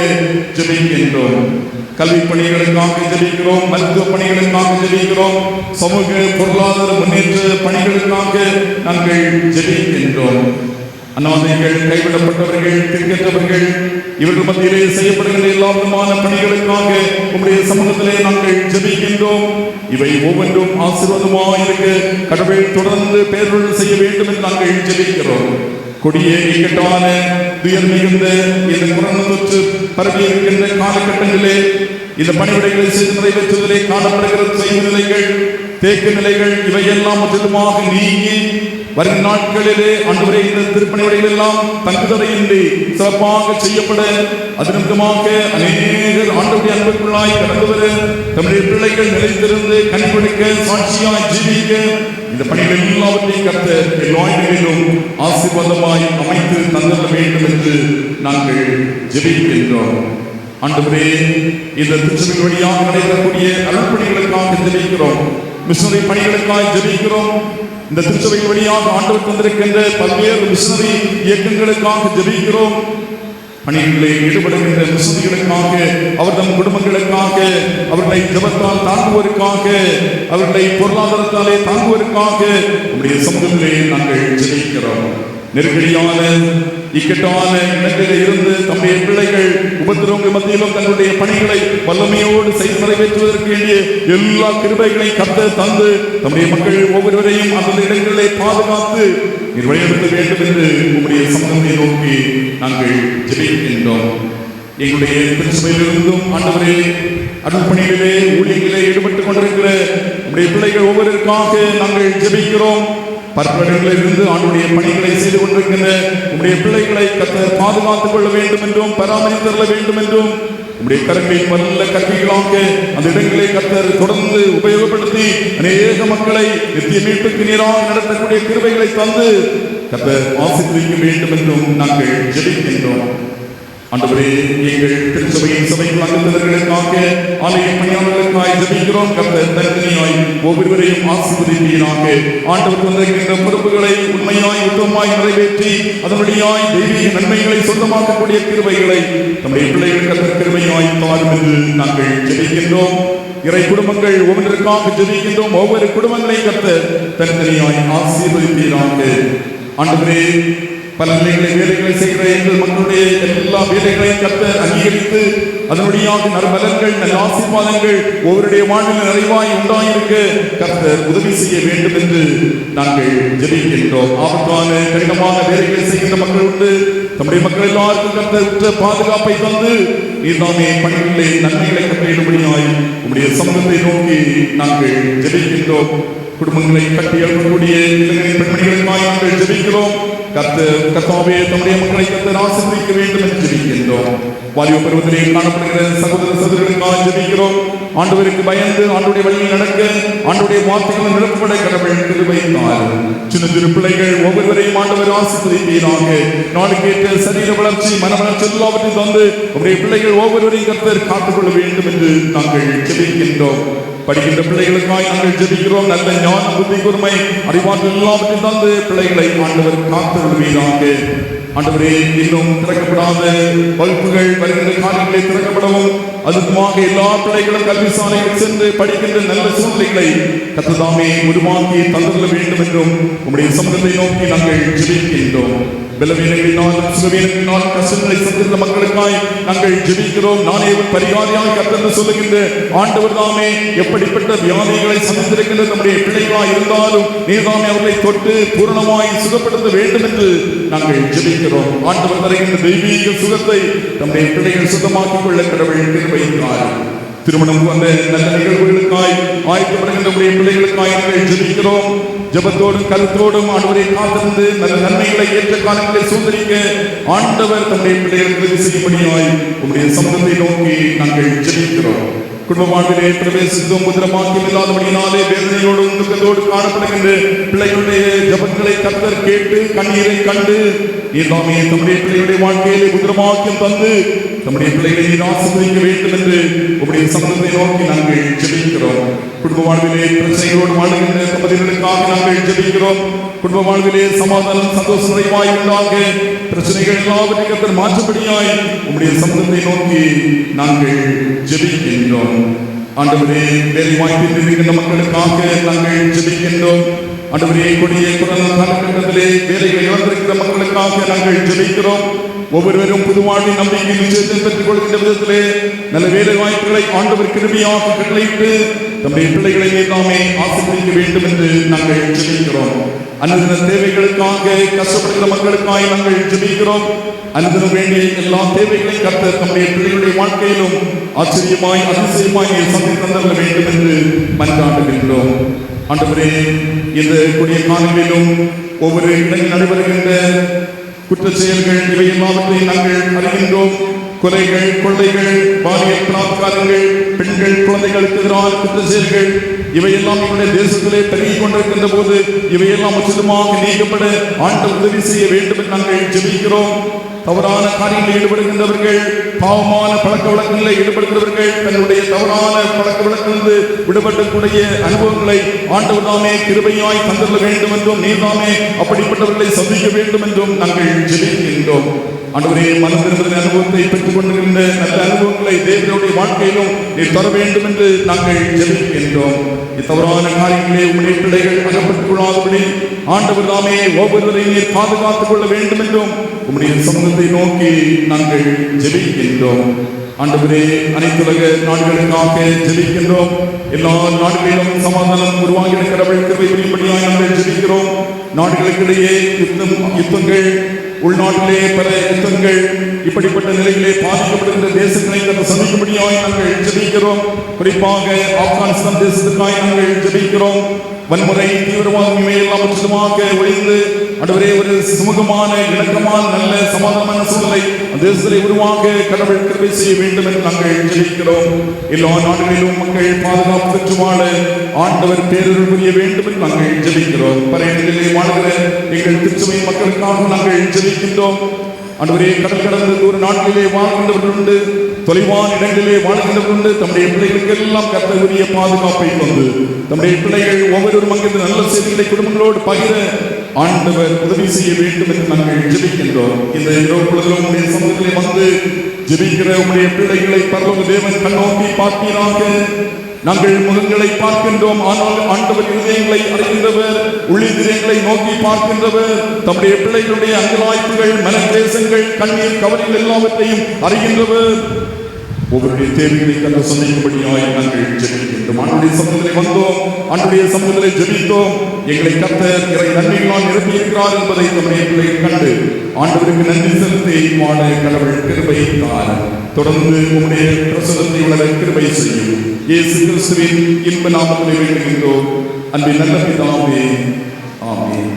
ஜெபிக்கின்றோம். கல்வி பணிகளுக்காக ஜெபிக்கிறோம், மருத்துவ பணிகளுக்காக ஜெபிக்கிறோம், சமூக பொருளாதார முன்னேற்ற பணிகளுக்காக நாங்கள் ஜெபிக்கின்றோம். அநாதைகள், கைவிடப்பட்டவர்கள், திக்கற்றவர்கள், இவர்கள் மத்தியிலே செய்யப்படுகின்ற எல்லா விதமான பணிகளுக்காக உம்முடைய சமூகத்திலே நாங்கள் ஜெபிக்கின்றோம். இவை ஒவ்வொன்றும் ஆசீர்வாதமாக இருக்க கடவுள் தொடர்ந்து பேரருள் செய்ய வேண்டும் என்று நாங்கள் ஜெபிக்கிறோம். கொடிய இக்கட்டான துயர் மிகுந்த இந்த கொரோனா தொற்று பரவி இருக்கின்ற காலகட்டங்களிலே இந்த பணிவிடைகளை செய்து நிறைவேற்றுவதிலே காணப்படுகிற செய்தி நிலைகள், தேக்க நிலைகள் இவையெல்லாம் முற்றிலுமாக நீங்கி வருகிற நாட்களிலே ஆண்டவரே இந்த திருப்பணிவிடைகள் எல்லாம் தங்குதடையின்றி சிறப்பாக செய்யப்பட, அது நிமித்தமாக அநேகர் ஆண்டவருடைய அன்புக்குள்ளாய் கடந்து வர, தம்முடைய பிள்ளைகள் நிலைத்திருந்து கனிபொழிக்க, சாட்சியாய் ஜீவிக்க, இந்த பணிகள் எல்லாவற்றையும் கர்த்தர் எல்லா இடங்களிலும் ஆசீர்வாதமாய் அமைத்து தந்திட வேண்டும் என்று நாங்கள் ஜெபிக்கின்றோம். ஆண்டவரே, இந்த திருச்சபை வழியாக நடைபெறக்கூடிய அருள்பணிகளுக்காக ஜெபிக்கிறோம். மிஷனரி பணிகளுக்காக ஜெபிக்கிறோம். இந்த திருச்சபை வழியாக ஆண்டவர் தந்திருக்கின்ற பல்வேறு மிஷனரி இயக்கங்களுக்காக ஜெபிக்கிறோம். பணிகளில் ஈடுபடுகின்ற முஸ்லிம்களுக்காக, அவர் தம் குடும்பங்களுக்காக, அவர்களை ஜபத்தால் தாங்குவதற்காக, அவர்களை பொருளாதாரத்தாலே தாங்குவதற்காக உங்களுடைய சமூகத்திலே நாங்கள் ஜெபிக்கிறோம். நெருக்கடியான இக்கட்டான இடங்களில் இருந்து தம்முடைய பிள்ளைகள் உபத்திரவங்கள் மத்தியிலும் தங்களுடைய பணிகளை வல்லமையோடு செய்து நிறைவேற்றுவதற்கு வேண்டிய எல்லா கிருபைகளையும் கர்த்தர் தந்து தம்முடைய மக்கள் ஒவ்வொருவரையும் அந்த இடங்களிலே பாதுகாத்து நீர் வழிநடத்த வேண்டும் என்று உங்களுடைய சமூகத்தை நோக்கி நாங்கள் ஜெபிக்கின்றோம். எங்களுடைய திருச்சபையிலிருந்தும் ஆண்டவரே அருள் பணிகளிலே ஊழியர்களிலே ஈடுபட்டுக் கொண்டிருக்கிற உங்களுடைய பிள்ளைகள் ஒவ்வொருவருக்காக நாங்கள் ஜெபிக்கிறோம். பற்படங்களில் இருந்து ஆண்டுடைய பணிகளை செய்து கொண்டிருக்கின்ற உங்களுடைய பிள்ளைகளை கர்த்தர் பாதுகாத்துக் கொள்ள வேண்டும் என்றும் பராமரித்தள்ள வேண்டும் என்றும் உங்களுடைய கரங்களில் நல்ல கல்விகளாக அந்த இடங்களை கர்த்தர் தொடர்ந்து உபயோகப்படுத்தி அநேக மக்களை நித்திய மீட்புக்கு நேராக நடத்தக்கூடிய கிருபைகளை தந்து கர்த்தர் ஆசீர்வதிக்க வேண்டும் என்றும் நாங்கள் ஜெபிக்கின்றோம். ஆண்டவரே, எங்கள் திருச்சபையின் சபைகள் அங்கத்தினர்களுக்காக, ஆலய பணியாளர்களுக்காக ஜெபிக்கிறோம். கர்த்தர் தனித்தனியாய் ஒவ்வொருவரையும் ஆசீர்வதிப்பீராக. ஆண்டவர் தந்திருக்கின்ற பொறுப்புகளை உண்மையாய் உத்தமமாய் நிறைவேற்றி அதனுடையாய் தெய்வீக நன்மைகளை சொந்தமாக்கக்கூடிய கிருபைகளை நம்முடைய பிள்ளைகள் கர்த்தர் கிருபையாய் தாரும் என்று நாங்கள் ஜெபிக்கின்றோம். இறை குடும்பங்கள் ஒவ்வொன்றிற்காக ஜெபிக்கின்றோம். ஒவ்வொரு குடும்பங்களையும் கர்த்தர் தனித்தனியாய் ஆசீர்வதிப்பீராக. ஆண்டவரே, பல நிலைகளை வேலைகளை செய்கிற எங்கள் மக்களுடைய எல்லா வேலைகளையும் கர்த்தர் அங்கீகரித்து அதனுடைய நற்பலன்கள் நல்ல ஆசீர்வாதங்கள் ஒவ்வொருடைய வாழ்வில் நிறைவாய் உண்டாயிருக்க கர்த்தர் உதவி செய்ய வேண்டும் என்று நாங்கள் ஜெபிக்கின்றோம். ஆபத்தான கடினமான வேலைகளை செய்கின்ற மக்கள் உண்டு. நம்முடைய மக்கள் எல்லாருக்கும் கர்த்தர் உற்ற பாதுகாப்பை தந்து நீர்தாமே பணிகளிலே நன்மைகளை கட்டிடும்படியாய் உங்களுடைய சமூகத்தை நோக்கி நாங்கள் ஜெபிக்கின்றோம். குடும்பங்களை கட்டி எழுப்பக்கூடிய இளைஞர் பெண்மணிகளுக்காய் நாங்கள் ஜெபிக்கிறோம். கர்த்தாவே, தம்முடைய மக்களை கர்த்தர் ஆசீர்வதிக்க வேண்டும் என்று ஜெபிக்கின்றோம். வாலிப பருவத்திலே காணப்படுகிற சகோதர சகோதரிகளுக்காக ஜெபிக்கிறோம். ஆண்டவருக்கு பயந்து ஆண்டுடைய வழியில் நடக்க ஆண்டுடைய வார்த்தைகள் நிரப்பப்பட கடவுள் கிருபை தாரும். சின்ன சிறு பிள்ளைகள் ஒவ்வொருவரையும் ஆண்டவர் ஆசீர்வதிப்பீராக. நாளுக்கேற்ற சரீர வளர்ச்சி, மன வளர்ச்சி எல்லாவற்றையும் தந்து உங்களுடைய பிள்ளைகள் ஒவ்வொருவரையும் கர்த்தர் காத்துக்கொள்ள வேண்டும் என்று நாங்கள் ஜெபிக்கின்றோம். படிக்கின்ற பிள்ளைகளுக்காய் நாங்கள் ஜெபிக்கிறோம். நல்ல ஞான புத்தி கூர்மை அறிவாற்றல் எல்லாவற்றையும் தந்து பிள்ளைகளை ஆண்டவர் காத்துக்கொள்வீராக. ஆண்டவரே, இன்னும் திறக்கப்படாத வகுப்புகள் வருகின்ற காலங்களிலே திறக்கப்படவும் அதுக்குமாக எல்லா பிள்ளைகளும் கல்வி சாலையில் சென்று படிக்கின்ற நல்ல சூழ்நிலைகளை கர்த்தர் உருவாக்கி தந்துள்ள வேண்டும் என்றும் உங்களுடைய சமூகத்தை நோக்கி நாங்கள் ஜெபிக்கின்றோம். பலவீனங்களினால் சுகவீனங்களினால் கஷ்டங்களை சந்தித்த மக்களுக்காய் நாங்கள் ஜெபிக்கிறோம். நானே பரிகாரியாக கர்த்தர் சொல்லுகின்ற ஆண்டவர் தாமே எப்படிப்பட்ட வியாதிகளை சந்தித்திருக்கின்ற நம்முடைய பிள்ளைகளாய் இருந்தாலும் நீர்தாமே அவர்களை தொட்டு பூரணமாய் சுகப்படுத்த வேண்டும் என்று நாங்கள் ஜெபிக்கிறோம். ஆண்டவர் தருகின்ற தெய்வீக சுகத்தை நம்முடைய பிள்ளைகள் சுத்தமாக்கிக் கொள்ள கடவுள் கிருபையினார். திருமணம் வந்த நல்ல நிகழ்வுகளுக்காய் ஆயத்தப்படுகின்ற பிள்ளைகளுக்காய் நாங்கள் ஜெபிக்கிறோம். ஜபத்தோடும் கருத்தோடும் ஆண்டவரை காத்திருந்து நல்ல நன்மைகளை ஏற்ற காலங்களை சுதந்திரிக்க ஆண்டவர் தம்முடைய பிள்ளைகளுக்கு உதவி செய்யும்படியாய் உங்களுடைய சமூகத்தை நோக்கி நாங்கள் ஜெபிக்கிறோம். குடும்ப வாழ்விலே பிரவேசித்தும் முதிரமாக்கியம் இல்லாதபடியினாலே வேதனையோடும் துக்கத்தோடு காணப்படுகின்ற பிள்ளைகளுடைய ஜபங்களை கர்த்தர் கேட்டு கண்ணீரை கண்டு நீர்தாமே தம்முடைய பிள்ளைகளுடைய வாழ்க்கையிலே முதிரமாக்கியம் தந்து நம்முடைய பிள்ளைகளை நீர் ஆசீர்வதிக்க வேண்டும் என்று உங்களுடைய சமூகத்தை நோக்கி நாங்கள் ஜெபிக்கிறோம். குடும்ப வாழ்விலே பிரச்சனைகளோடு வாழுகின்ற தம்பதிகளுக்காக நாங்கள் ஜெபிக்கிறோம். குடும்ப வாழ்விலே சமாதானம் சந்தோஷம் நிறைவாய் உண்டாக பிரச்சனைகள் எல்லாவற்றையும் கர்த்தர் மாற்றப்படியாய் உங்களுடைய சமூகத்தை நோக்கி நாங்கள் ஜெபிக்கின்றோம். ஆண்டவரே, வேலை வாய்ப்பில் இருக்கின்ற மக்களுக்காக நாங்கள் ஜெபிக்கின்றோம். ஆண்டவரே, கொடிய கொரோனா காலகட்டத்திலே வேலைகளை இழந்திருக்கிற மக்களுக்காக நாங்கள் ஜெபிக்கிறோம். ஒவ்வொருவரும் புதுவாழ்வின் நம்பிக்கை நிச்சயத்தை பெற்றுக் கொள்கின்ற விதத்திலே நல்ல வேலை வாய்ப்புகளை ஆண்டவர் கிருபையாக கட்டளையிட்டு நம்முடைய பிள்ளைகளை நாமே ஆசீர்வதிக்க வேண்டும் என்று நாங்கள் ஜெபிக்கிறோம். அனுதின தேவைகளுக்காக கஷ்டப்படுகிற மக்களுக்காக நாங்கள் ஜெபிக்கிறோம். அனுதினம் வேண்டிய எல்லா தேவைகளையும் கர்த்தர் நம்முடைய பிள்ளைகளுடைய வாழ்க்கையிலும் ஆச்சரியமாய் அதிசயமாய் சந்தித்து தந்துள்ள வேண்டும் என்று மன்றாடுகின்றோம். ஆண்டவரே, இந்த கொடிய காலங்களிலும் ஒவ்வொரு இடங்களில் நடைபெறுகின்ற குற்ற செயல்கள் இவை எல்லாவற்றையும் நாங்கள் அறிகின்றோம். கொலைகள், கொள்ளைகள், பாலியல் பலாத்காரங்கள், பெண்கள், குழந்தைகளுக்கு எதிரான குற்ற செயல்கள் இவையெல்லாம் எங்களுடைய தேசத்திலே பெருகிக் கொண்டிருக்கின்ற போது இவையெல்லாம் முற்றிலுமாக நீக்கப்பட ஆண்டவர் உதவி செய்ய வேண்டும் என்று நாங்கள் ஜெபிக்கிறோம். தவறான காரியங்களில் ஈடுபடுகின்றவர்கள், பாவமான பழக்க வழக்கங்களில் ஈடுபடுகிறவர்கள், தங்களுடைய தவறான பழக்க வழக்கிலிருந்து விடுபடக்கூடிய அனுபவங்களை ஆண்டவர் தாமே கிருபையாய் தந்துள்ள வேண்டும் என்றும், நீர்தாமே அப்படிப்பட்டவர்களை சந்திக்க வேண்டும் என்றும் நாங்கள் ஜெபிக்கின்றோம். ஆண்டவரே, மனம் திரும்புகிற அனுபவத்தை பெற்றுக் கொண்டிருக்கின்ற நல்ல அனுபவங்களை தேவனுடைய வாழ்க்கையிலும் நீர் தர வேண்டும் என்று நாங்கள் ஜெபிக்கின்றோம். இத்தவறான காரியங்களே உம்முடைய பிள்ளைகள் அகப்பட்டுக் கொள்ளாதபடி ஆண்டவர் தாமே ஒவ்வொருவரை நீர் பாதுகாத்துக் கொள்ள வேண்டும் என்றும் உம்முடைய சமூகத்தை நோக்கி நாங்கள் ஜெபிக்கின்றோம். ஆண்டவரே, அனைத்துலக நாடுகளுக்காக ஜெபிக்கின்றோம். எல்லா நாடுகளிலும் சமாதானம் உருவாகிற கடவுள் கிருபை புரியும்படியாக நாங்கள் ஜெபிக்கிறோம். நாடுகளுக்கிடையே யுத்தங்கள், உள்நாட்டிலே பல யுத்தங்கள், இப்படிப்பட்ட நிலையிலே பாதிக்கப்படுகின்ற தேசங்களை சந்திக்கும்படியாக நாங்கள் ஜெபிக்கிறோம். குறிப்பாக ஆப்கானிஸ்தான் தேசத்துக்காக நாங்கள் ஜெபிக்கிறோம். வன்முறை, தீவிரவாதம் இவையெல்லாம் முற்றிலுமாக ஒழிந்து ஆண்டவரே ஒரு சுமூகமான, இணக்கமான, நல்ல சமாதானமான சூழலை அந்த தேசத்தை உருவாக்க கடவுள் கிருபை செய்ய வேண்டும் என்று நாங்கள் ஜெபிக்கிறோம். எல்லா நாடுகளிலும் மக்கள் பாதுகாப்பு பெற்று வாழ ஆண்டவர் பேரருள் புரிய வேண்டும் என்று நாங்கள் ஜெபிக்கிறோம். பல இடங்களிலே வாழ்கிற எங்கள் திருச்சபை மக்களுக்காக நாங்கள் ஜெபிக்கின்றோம். ஆண்டவரே, கடல் கடந்த தூர நாட்டிலே வாழ்கின்றவர்கள் உண்டு, தொலைவான இடங்களிலே வாழ்கின்றவர்கள் உண்டு. தம்முடைய பிள்ளைகளுக்கு எல்லாம் கர்த்தருடைய பாதுகாப்பை கொண்டு தம்முடைய பிள்ளைகள் ஒவ்வொருவரும் அங்கிருந்து நல்ல செய்திகளை குடும்பங்களோடு பகிர ஆண்டவர் உதவி செய்ய வேண்டும் என்று நாங்கள் ஜெபிக்கின்றோம். இந்த இரவு பொழுதிலும் உங்களுடைய சமூகத்திலே வந்து ஜெபிக்கிற உங்களுடைய பிள்ளைகளை பரலோக தேவன் கண்ணோக்கி பார்ப்பீராக. நாங்கள் முகங்களை பார்க்கின்றோம், ஆனால் ஆண்டவர் இதயங்களை அறிகின்றவர், உள்ளிந்திரியங்களை நோக்கி பார்க்கின்றவர். தம்முடைய பிள்ளைகளுடைய அங்கலாய்ப்புகள், மனக்லேசங்கள், கண்ணீர் கவலைகள் எல்லாவற்றையும் அறிகின்றவர். ஒவ்வொருடைய தேவைகளை கண்டு சந்திக்கும்படியாய் நாங்கள் ஜெபிக்கின்றோம். ஆண்டுடைய சமூகத்திலே வந்தோம், ஆண்டுடைய சமூகத்திலே ஜெபித்தோம். எங்களை கர்த்தர் இறை நன்மைகளால் நிரப்பியிருக்கிறார் என்பதை நம்முடைய பிள்ளைகள் கண்டு ஆண்டவருக்கு நன்றி செலுத்தி வாழ கடவுள் கிருபை தார். தொடர்ந்து உம்முடைய பிரசன்னத்தை உணர கிருபை செய்யும். இயேசு கிறிஸ்துவின் இன்ப நாமத்திலே வேண்டுகின்றோம். அன்பின் நல்ல பிதாவே, ஆமென்.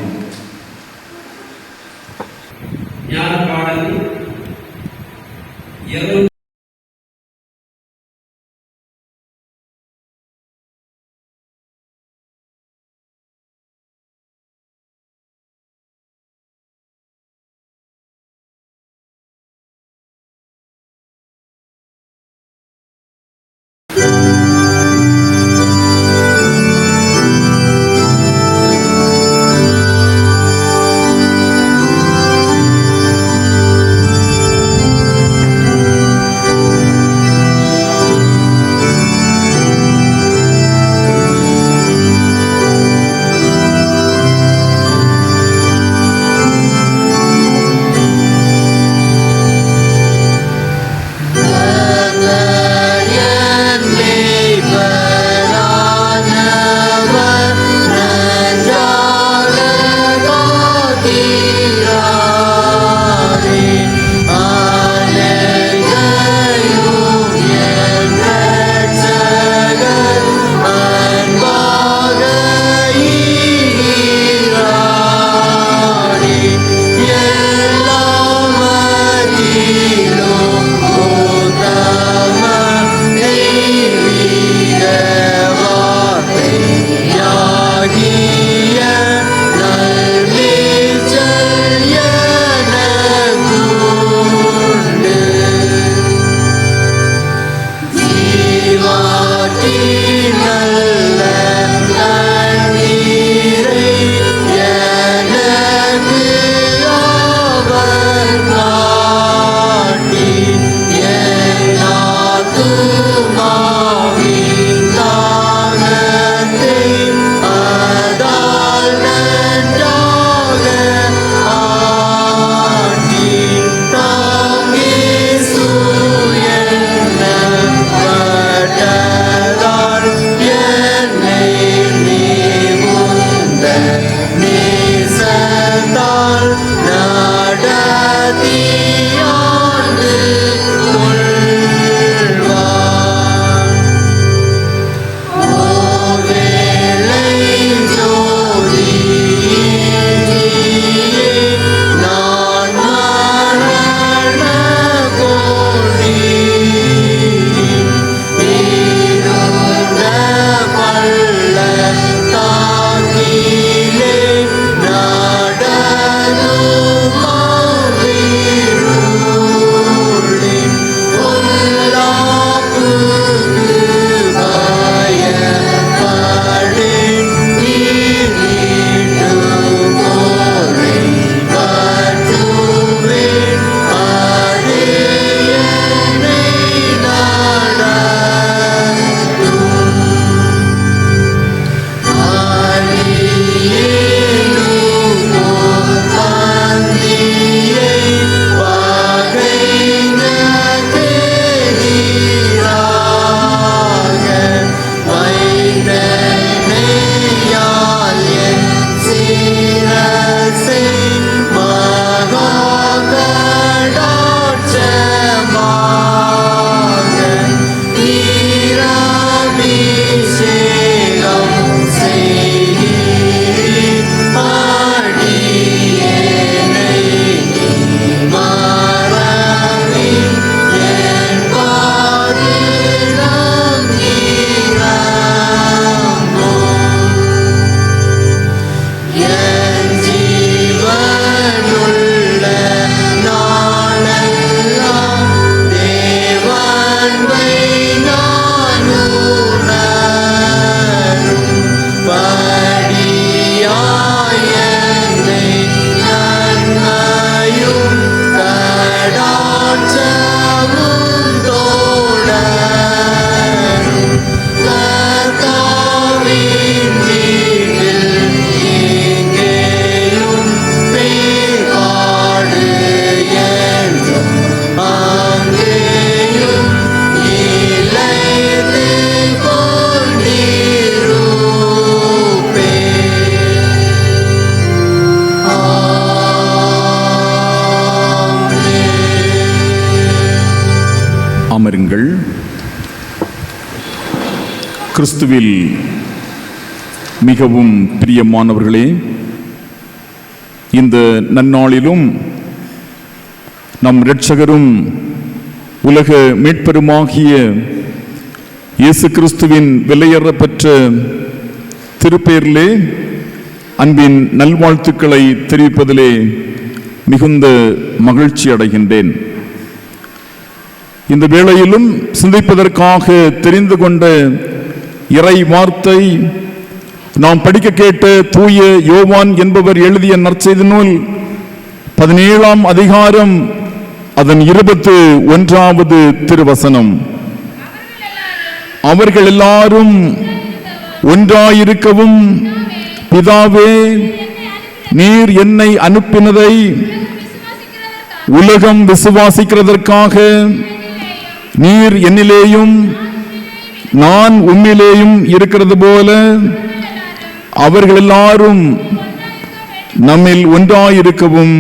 அமருங்கள். கிறிஸ்துவில் மிகவும் பிரியமானவர்களே, இந்த நன்னாளிலும் நம் இரட்சகரும் உலக மீட்பெருமாகிய இயேசு கிறிஸ்துவின் விலையேறப்பெற்ற திருப்பெயரிலே அன்பின் நல்வாழ்த்துக்களை தெரிவிப்பதிலே மிகுந்த மகிழ்ச்சி அடைகின்றேன். இந்த வேளையிலும் சிந்திப்பதற்காக தெரிந்து கொண்ட இறை வார்த்தை நாம் படிக்க கேட்ட தூய யோவான் என்பவர் எழுதிய நற்செய்தி நூல் 17ஆம் அதிகாரம் அதன் 21வது திருவசனம். அவர்கள் எல்லாரும் ஒன்றாயிருக்கவும், பிதாவே, நீர் என்னை அனுப்பினதை உலகம் விசுவாசிக்கிறதற்காக நீர் என்னிலேயும் நான் உம்மிலேயும் இருக்கிறது போல அவர்கள் எல்லாரும் நம்மில் ஒன்றாயிருக்கவும்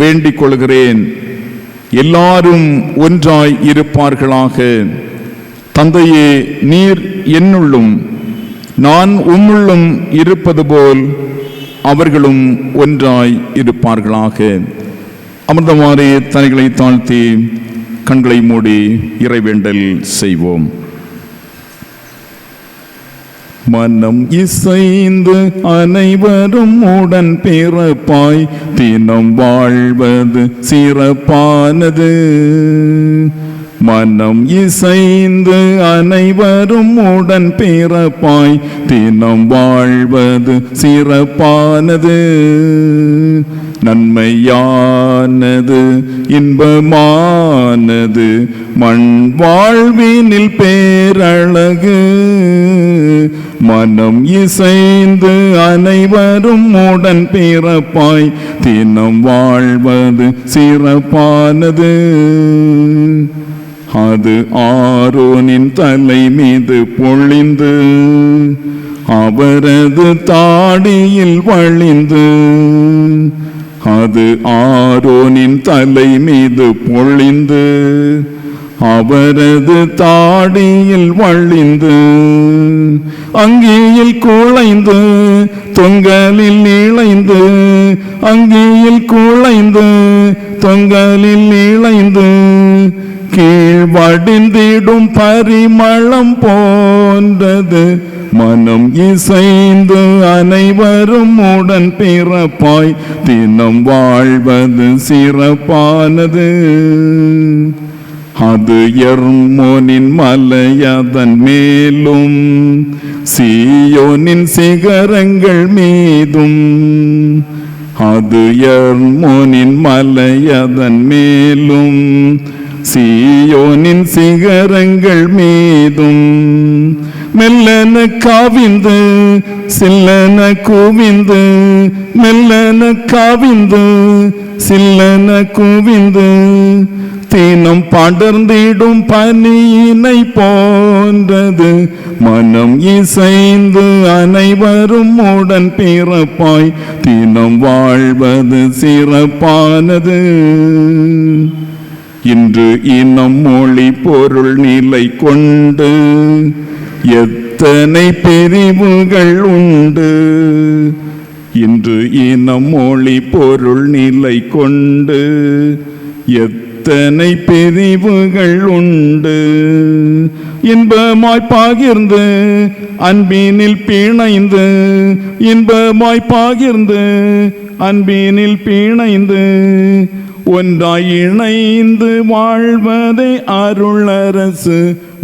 வேண்டிக் கொள்கிறேன். எல்லாரும் ஒன்றாய் இருப்பார்களாக. தந்தையே, நீர் என்னுள்ளும் நான் உம்முள்ளும் இருப்பது போல் அவர்களும் ஒன்றாய் இருப்பார்களாக. அமிர்தமாறே தனைகளை தாழ்த்தி கண்களை மூடி இறைவேண்டல் செய்வோம். மனம் இசைந்து அனைவரும் உடன் பிறப்பாய் தினம் வாழ்வது சிறப்பானது. மனம் இசைந்து அனைவரும் உடன் பிறப்பாய் தினம் வாழ்வது சிறப்பானது. நன்மையானது இன்பமானது மண் வாழ்வினில் பேரழகு. மனம் இசைந்து அனைவரும் உடன் பிறப்பாய் தினம் வாழ்வது சிறப்பானது. அது ஆரோனின் தலை மீது பொழிந்து அவரது தாடியில் வழிந்து. அது ஆரோனின் தலை மீது பொழிந்து அவரது தாடியில் வழிந்து. அங்கியில் குழைந்து தொங்கலில் இழைந்து. அங்கியில் குழைந்து தொங்கலில் இழைந்து. கீழ்வடிந்திடும் பரிமளம் போன்றது. மனம் இசைந்து அனைவரும் உடன் பிறப்பாய் தினம் வாழ்வது சிறப்பானது. அது எர்மோனின் மலையதன் மேலும் சீயோனின் சிகரங்கள் மீதும். அது எர்மோனின் மலையதன் மேலும் சீயோனின் சிகரங்கள் மீதும். மெல்லன காவிந்து சில்லன குவிந்து. மெல்லன காவிந்து சில்லன குவிந்து. தினம் படர்ந்திடும் பனியினை போன்றது. மனம் இசைந்து அனைவரும் உடன் பிறப்பாய் தினம் வாழ்வது சிறப்பானது. இன்று இனம் மொழி பொருள் நிலை கொண்டு எத்தனை பிரிவுகள் உண்டு. இன்று இனம் மொழி பொருள் நிலை கொண்டு எத்தனை பிரிவுகள் உண்டு. இன்பமாய் பகிர்ந்து அன்பினில் பிணைந்து. இன்பமாய் பகிர்ந்து அன்பினில் பிணைந்து. ஒன்றாய் இணைந்து வாழ்வதை அருளரசு.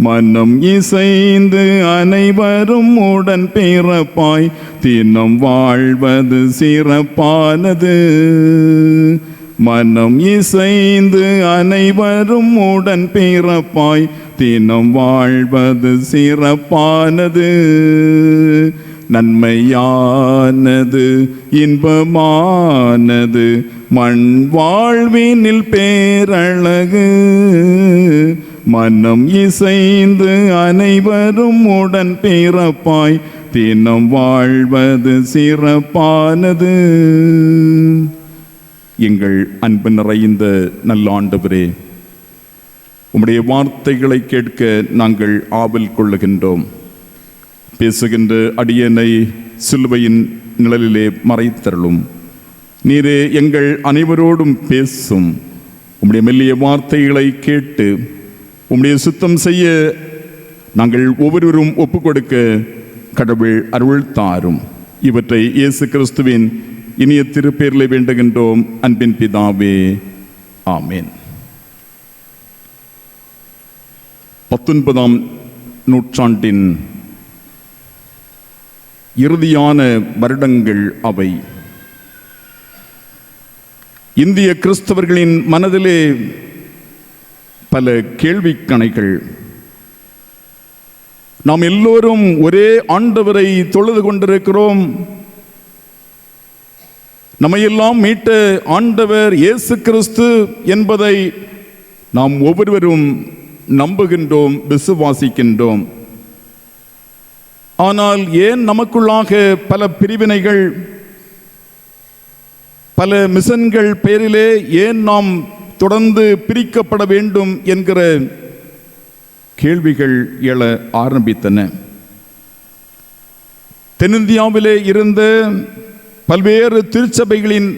மனம் இசைந்து அனைவரும் உடன் பிறப்பாய் தினம் வாழ்வது சிறப்பானது. மனம் இசைந்து அனைவரும் உடன் பிறப்பாய் தினம் வாழ்வது சிறப்பானது. நன்மையானது இன்பமானது மண் வாழ்வினில் பேரழகு. மனம் இசைந்து அனைவரும் உடன் பிறப்பாய் தினம் வாழ்வது சிறப்பானது. எங்கள் அன்பு நிறைந்த நல்ல ஆண்டவரே, உம்முடைய வார்த்தைகளை கேட்க நாங்கள் ஆவல் கொள்ளுகின்றோம். பேசுகின்ற அடியனை சிலுவையின் நிழலிலே மறைத்தருளும். நீரே எங்கள் அனைவரோடும் பேசும். உம்முடைய மெல்லிய வார்த்தைகளை கேட்டு உம்முடைய சுத்தம் செய்ய நாங்கள் ஒவ்வொருவரும் ஒப்புக்கொடுக்க கடவுள் அருள் தாரும். இவற்றை இயேசு கிறிஸ்துவின் இனிய திருப்பேரிலே வேண்டுகின்றோம் அன்பின் பிதாவே, ஆமேன். 19ஆம் நூற்றாண்டின் இறுதியான வருடங்கள் அவை. இந்திய கிறிஸ்தவர்களின் மனதிலே பல கேள்விக்கணைகள். நாம் எல்லோரும் ஒரே ஆண்டவரை தொழுது கொண்டிருக்கிறோம். நம்மையெல்லாம் மீட்ட ஆண்டவர் இயேசு கிறிஸ்து என்பதை நாம் ஒவ்வொருவரும் நம்புகின்றோம், விசுவாசிக்கின்றோம். ஆனால் ஏன் நமக்குள்ளாக பல பிரிவினைகள், பல மிஷன்கள் பெயரிலே ஏன் நாம் தொடர்ந்து பிரிக்கப்பட வேண்டும் என்கிற கேள்விகள் எழ ஆரம்பித்தன. தென்னிந்தியாவிலே இருந்த பல்வேறு திருச்சபைகளின்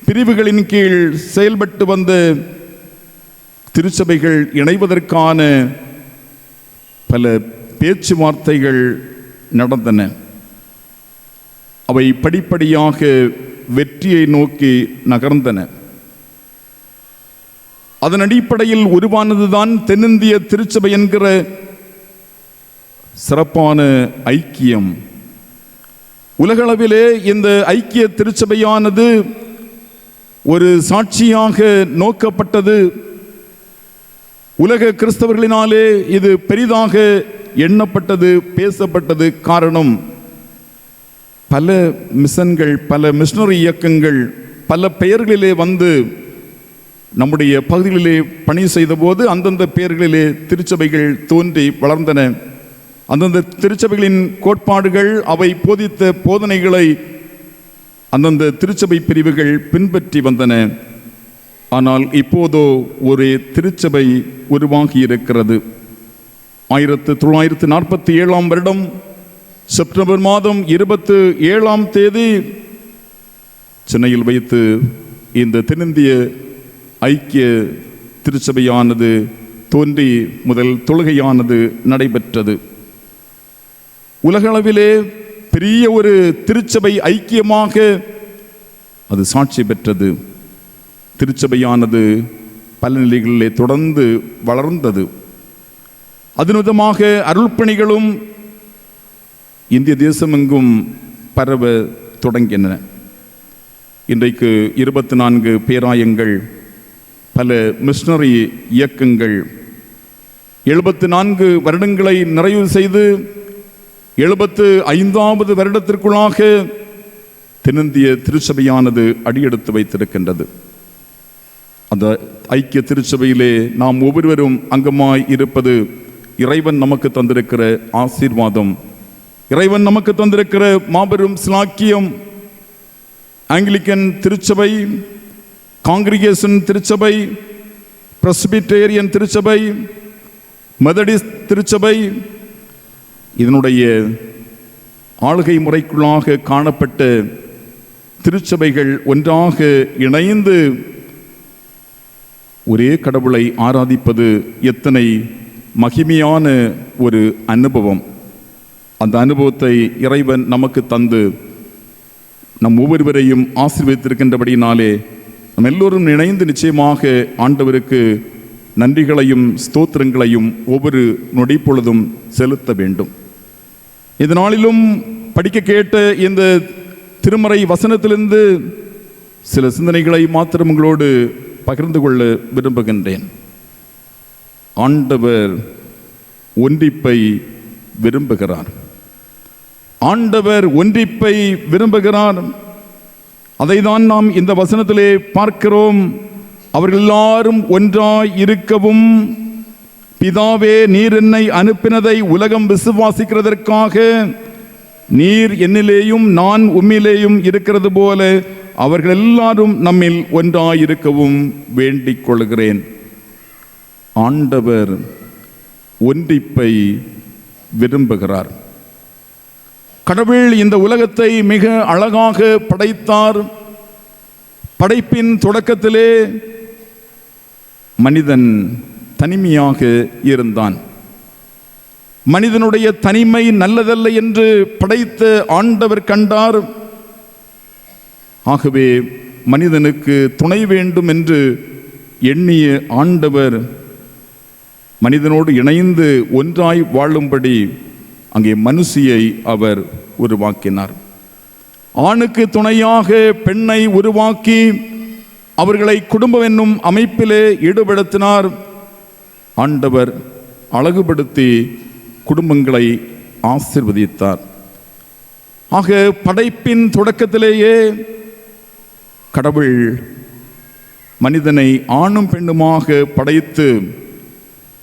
பிரிவுகளின் கீழ் செயல்பட்டு வந்த திருச்சபைகள் இணைவதற்கான பல பேச்சுவார்த்தைகள் நடந்தன. அவை படிப்படியாக வெற்றியை நோக்கி நகர்ந்தன. அதன் அடிப்படையில் உருவானதுதான் தென்னிந்திய திருச்சபை என்கிற சிறப்பான ஐக்கியம். உலகளவிலே இந்த ஐக்கிய திருச்சபையானது ஒரு சாட்சியாக நோக்கப்பட்டது. உலக கிறிஸ்தவர்களினாலே இது பெரிதாக எண்ணப்பட்டது, பேசப்பட்டது. காரணம், பல மிஷன்கள், பல மிஷனரி இயக்கங்கள் பல பெயர்களிலே வந்து நம்முடைய பகுதிகளிலே பணி செய்த போது அந்தந்த பெயர்களிலே திருச்சபைகள் தோன்றி வளர்ந்தன. அந்தந்த திருச்சபைகளின் கோட்பாடுகள், அவை போதித்த போதனைகளை அந்தந்த திருச்சபை பிரிவுகள் பின்பற்றி வந்தன. ஆனால் இப்போதோ ஒரு திருச்சபை உருவாகி இருக்கிறது. 1947ஆம் வருடம் செப்டம்பர் மாதம் 27ஆம் தேதி சென்னையில் வைத்து இந்த தென்னிந்திய ஐக்கிய திருச்சபையானது தோன்றி முதல் தொழுகையானது நடைபெற்றது. உலகளவிலே பெரிய ஒரு திருச்சபை ஐக்கியமாக அது சாட்சி பெற்றது. திருச்சபையானது பல நிலைகளிலே தொடர்ந்து வளர்ந்தது. அதனுதமாக அருள்பணிகளும் இந்திய தேசமெங்கும் பரவ தொடங்கின. இன்றைக்கு 24 பேராயங்கள், பல மிஷனரி இயக்கங்கள் 74 வருடங்களை நிறைவு செய்து 75வது வருடத்திற்குள்ளாக தென்னிந்திய திருச்சபையானது அடியெடுத்து வைத்திருக்கின்றது. அந்த ஐக்கிய திருச்சபையிலே நாம் ஒவ்வொருவரும் அங்கமாய் இருப்பது இறைவன் நமக்கு தந்திருக்கிற ஆசீர்வாதம், இறைவன் நமக்கு தந்திருக்கிற மாபெரும் சிலாக்கியம். ஆங்கிலிக்கன் திருச்சபை, காங்கிரிகேஷன் திருச்சபை, பிரஸ்பிட்டேரியன் திருச்சபை, மெதடிஸ்ட் திருச்சபை, இதனுடைய ஆளுகை முறைக்குள்ளாக காணப்பட்ட திருச்சபைகள் ஒன்றாக இணைந்து ஒரே கடவுளை ஆராதிப்பது எத்தனை மகிமையான ஒரு அனுபவம். அந்த அனுபவத்தை இறைவன் நமக்கு தந்து நம் ஒவ்வொருவரையும் ஆசீர்வதித்திருக்கின்றபடியினாலே நம் எல்லோரும் இணைந்து நிச்சயமாக ஆண்டவருக்கு நன்றிகளையும் ஸ்தோத்திரங்களையும் ஒவ்வொரு நொடி பொழுதும் செலுத்த வேண்டும். இந்த நாளிலும் படிக்க கேட்ட இந்த திருமறை வசனத்திலிருந்து சில சிந்தனைகளை மாத்திரம் உங்களோடு பகிர்ந்து கொள்ள விரும்புகின்றேன். ஆண்டவர் ஒன்றிப்பை விரும்புகிறார். ஆண்டவர் ஒன்றிப்பை விரும்புகிறார். அதைதான் நாம் இந்த வசனத்திலே பார்க்கிறோம். அவர்கள் எல்லாரும் ஒன்றாய் இருக்கவும், பிதாவே நீர் என்னை அனுப்பினதை உலகம் விசுவாசிக்கிறதற்காக நீர் என்னிலேயும் நான் உம்மிலேயும் இருக்கிறது போல அவர்கள் எல்லாரும் நம்மில் ஒன்றாயிருக்கவும் வேண்டிக் கொள்கிறேன். ஆண்டவர் ஒன்றிப்பை விரும்புகிறார். கடவுள் இந்த உலகத்தை மிக அழகாக படைத்தார். படைப்பின் தொடக்கத்திலே மனிதன் தனிமையாக இருந்தான். மனிதனுடைய தனிமை நல்லதல்ல என்று படைத்த ஆண்டவர் கண்டார். ஆகவே மனிதனுக்கு துணை வேண்டும் என்று எண்ணிய ஆண்டவர் மனிதனோடு இணைந்து ஒன்றாய் வாழும்படி அங்கே மனுஷியை அவர் உருவாக்கினார். ஆணுக்கு துணையாக பெண்ணை உருவாக்கி அவர்களை குடும்பம் என்னும் அமைப்பிலே ஈடுபடுத்தினார். ஆண்டவர் அழகுபடுத்தி குடும்பங்களை ஆசீர்வதித்தார். ஆக படைப்பின் தொடக்கத்திலேயே கடவுள் மனிதனை ஆணும் பெண்ணுமாக படைத்து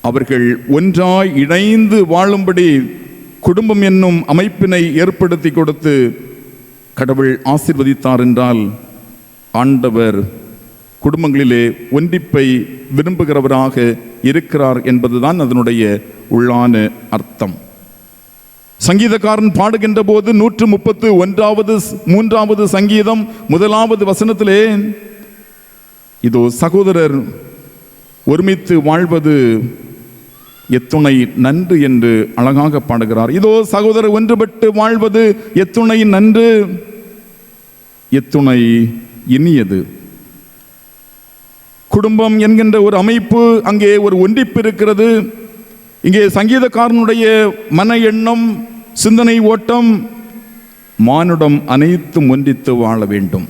அவர்கள் ஒன்றாய் இணைந்து வாழும்படி குடும்பம் என்னும் அமைப்பினை ஏற்படுத்தி கொடுத்து கடவுள் ஆசீர்வதித்தார் என்றால் ஆண்டவர் குடும்பங்களிலே ஒன்றிப்பை விரும்புகிறவராக இருக்கிறார் என்பதுதான் அதனுடைய உள்ளான அர்த்தம். சங்கீதக்காரன் பாடுகின்ற போது 131 சங்கீதம் 1 வசனத்திலே இதோ சகோதரர் ஒருமித்து வாழ்வது எத்துணை நன்று என்று அழகாக பாடுகிறார். இதோ சகோதரர் ஒன்றுபட்டு வாழ்வது எத்துணை நன்று, எத்துணை இனியது. குடும்பம் என்கின்ற ஒரு அமைப்பு, அங்கே ஒரு ஒன்றிப்பு இருக்கிறது. இங்கே சங்கீதக்காரனுடைய மன எண்ணம், சிந்தனை ஓட்டம், மானுடம் அனைத்தும் ஒன்றித்து வாழ வேண்டும்,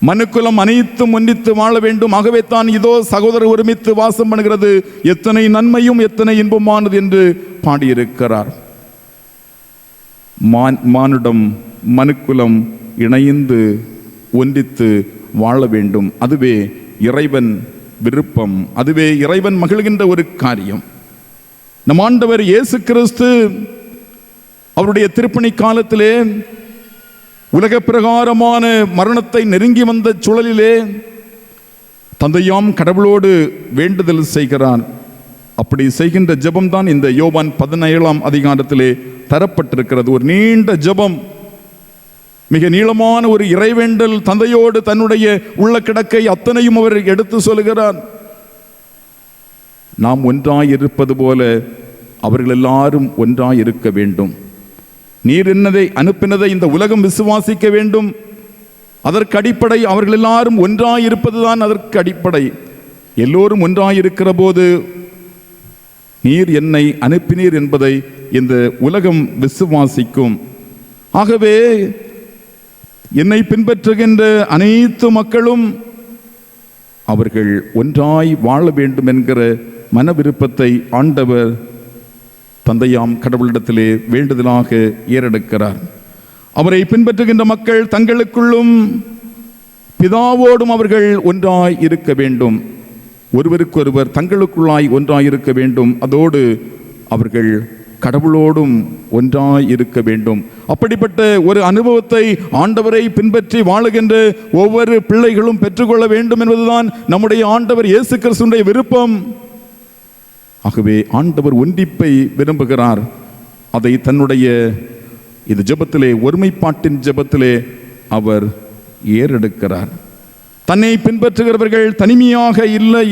மனுக்குலம் அனைத்தும் ஒன்றித்து வாழ வேண்டும். ஆகவே தான் இதோ சகோதரர் ஒருமித்து வாசம் பண்ணுகிறது எத்தனை நன்மையும் எத்தனை இன்பமானது என்று பாடியிருக்கிறார். மானுடம் மனுக்குலம் இணைந்து ஒன்றித்து வாழ வேண்டும். அதுவே இறைவன் விருப்பம், அதுவே இறைவன் மகிழ்கின்ற ஒரு காரியம். நம் ஆண்டவர் இயேசு கிறிஸ்து அவருடைய திருப்பணி காலத்திலே உலக பிரகாரமான மரணத்தை நெருங்கி வந்த சூழலிலே தந்தையாம் கடவுளோடு வேண்டுதல் செய்கிறார். அப்படி செய்கின்ற ஜெபம்தான் இந்த யோவான் 17 அதிகாரத்திலே தரப்பட்டிருக்கிறது. ஒரு நீண்ட ஜெபம், மிக நீளமான ஒரு இறைவேண்டல். தந்தையோடு தன்னுடைய உள்ள கிடக்கை அத்தனையும் அவர் எடுத்து சொல்கிறார். நாம் ஒன்றாயிருப்பது போல அவர்கள் எல்லாரும் ஒன்றாயிருக்க வேண்டும். நீர் என்னதை அனுப்பினதை இந்த உலகம் விசுவாசிக்க வேண்டும். அதற்கு அடிப்படை அவர்கள் எல்லாரும் ஒன்றாயிருப்பதுதான் அதற்கு அடிப்படை. எல்லோரும் ஒன்றாயிருக்கிற போது நீர் என்னை அனுப்பினீர் என்பதை இந்த உலகம் விசுவாசிக்கும். ஆகவே என்னை பின்பற்றுகின்ற அனைத்து மக்களும் அவர்கள் ஒன்றாய் வாழ வேண்டும் என்கிற மன விருப்பத்தை ஆண்டவர் தந்தையாம் கடவுளிடத்திலே வேண்டுதலாக ஏறெடுக்கிறார். அவரை பின்பற்றுகின்ற மக்கள் தங்களுக்குள்ளும் பிதாவோடும் அவர்கள் ஒன்றாய் இருக்க வேண்டும், ஒருவருக்கொருவர் தங்களுக்குள்ளாய் ஒன்றாய் இருக்க வேண்டும். அதோடு அவர்கள் கடவுளோடும் ஒன்றாய் இருக்க வேண்டும். அப்படிப்பட்ட ஒரு அனுபவத்தை ஆண்டவரை பின்பற்றி வாழுகின்ற ஒவ்வொரு பிள்ளைகளும் பெற்றுக்கொள்ள வேண்டும் என்பதுதான் நம்முடைய ஆண்டவர் இயேசு கிறிஸ்துவினுடைய விருப்பம். ஆகவே ஆண்டவர் ஒன்றிப்பை விரும்புகிறார். அதை தன்னுடைய இது ஜெபத்திலே, ஒருமைப்பாட்டின் ஜெபத்திலே அவர் ஏறெடுக்கிறார். தன்னை பின்பற்றுகிறவர்கள் தனிமையாக இல்லை,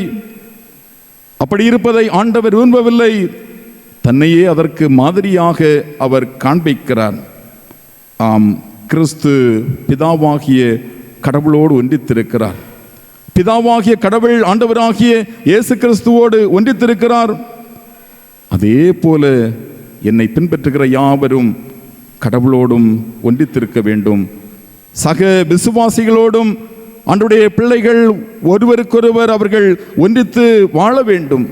அப்படி இருப்பதை ஆண்டவர் விரும்பவில்லை. தன்னையே அதற்கு மாதிரியாக அவர் காண்பிக்கிறார். ஆம், கிறிஸ்து பிதாவாகிய கடவுளோடு ஒன்றித்திருக்கிறார். பிதாவாகிய கடவுள் ஆண்டவராகிய இயேசு கிறிஸ்துவோடு ஒன்றித்திருக்கிறார். அதே போல என்னை பின்பற்றுகிற யாவரும் கடவுளோடும் ஒன்றித்திருக்க வேண்டும். சக விசுவாசிகளோடும் ஆண்டவருடைய பிள்ளைகள் ஒருவருக்கொருவர் அவர்கள் ஒன்றித்து வாழ வேண்டும்.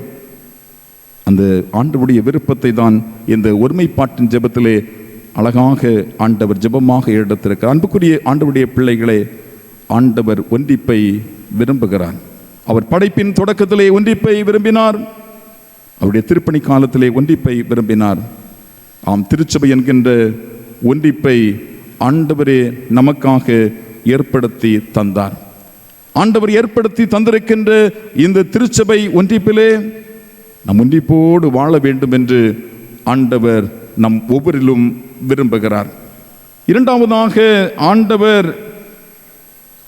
அந்த ஆண்டவருடைய விருப்பத்தை தான் இந்த ஒருமைப்பாட்டின் ஜெபத்திலே அழகாக ஆண்டவர் ஜெபமாக எடுத்திருக்கிறார். அன்புக்குரிய ஆண்டவருடைய பிள்ளைகளே, ஆண்டவர் ஒன்றிப்பை விரும்புகிறார். அவர் படைப்பின் தொடக்கத்திலே ஒன்றிப்பை விரும்பினார். அவருடைய திருப்பணி காலத்திலே ஒன்றிப்பை விரும்பினார். ஆம், திருச்சபை என்கின்ற ஒன்றிப்பை ஆண்டவரே நமக்காக ஏற்படுத்தி தந்தார். ஆண்டவர் ஏற்படுத்தி தந்திருக்கின்ற இந்த திருச்சபை ஒன்றிப்பிலே நம் ஒன்றிப்போடு வாழ வேண்டும் என்று ஆண்டவர் நம் ஒவ்வொருவரிலும் விரும்புகிறார். இரண்டாவதாக ஆண்டவர்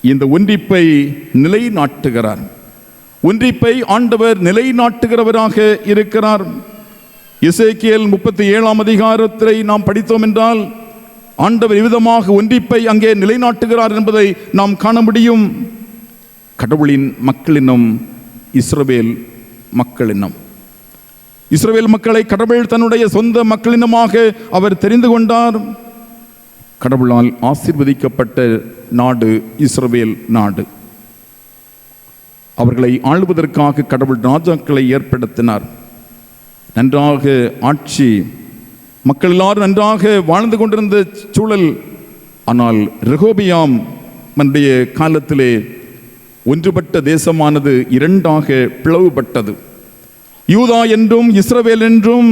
இந்த ஒன்றிப்பை நிலைநாட்டுகிறார். ஒன்றிப்பை ஆண்டவர் நிலைநாட்டுகிறவராக இருக்கிறார். எசேக்கியேல் 37ஆம் அதிகாரத்தை நாம் படித்தோம் என்றால் ஆண்டவர் விதமாக ஒன்றிப்பை அங்கே நிலைநாட்டுகிறார் என்பதை நாம் காண முடியும். கடவுளின் மக்களினம் இஸ்ரவேல் மக்களினம். இஸ்ரவேல் மக்களை கடவுள் தன்னுடைய சொந்த மக்களினமாக அவர் தெரிந்து கொண்டார். கடவுளால் ஆசீர்வதிக்கப்பட்ட நாடு இஸ்ரவேல் நாடு. அவர்களை ஆளுவதற்காக கடவுள் ராஜாக்களை ஏற்படுத்தினார். நன்றாக ஆட்சி, மக்கள் எல்லாரும் நன்றாக வாழ்ந்து கொண்டிருந்த சூழல். ஆனால் ரெகோபியாம் காலத்திலே ஒன்றுபட்ட தேசமானது இரண்டாக பிளவுபட்டது. யூதா என்றும் இஸ்ரவேல் என்றும்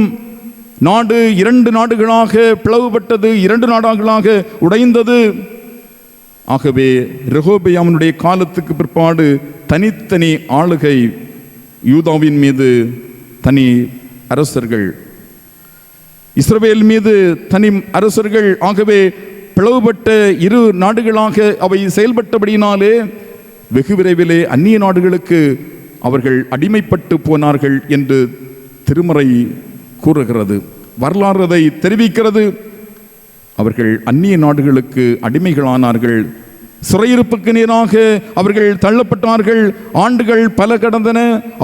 நாடு இரண்டு நாடுகளாக பிளவுபட்டது, இரண்டு நாடுகளாக உடைந்தது. ஆகவே ரெகோபியாமினுடைய காலத்துக்கு பிற்பாடு தனித்தனி ஆளுகை, யூதாவின் மீது தனி அரசர்கள், இஸ்ரவேல் மீது தனி அரசர்கள். ஆகவே பிளவுபட்ட இரு நாடுகளாக அவை செயல்பட்டபடியினாலே வெகு விரைவிலே அந்நிய நாடுகளுக்கு அவர்கள் அடிமைப்பட்டு போனார்கள் என்று திருமறை கூறுகிறது. வரலாறு அதை தெரிவிக்கிறது. அவர்கள் அந்நிய நாடுகளுக்கு அடிமைகளானார்கள். சிறையிருப்புக்கு நேராக அவர்கள் தள்ளப்பட்டார்கள். ஆண்டுகள் பல கடந்தன.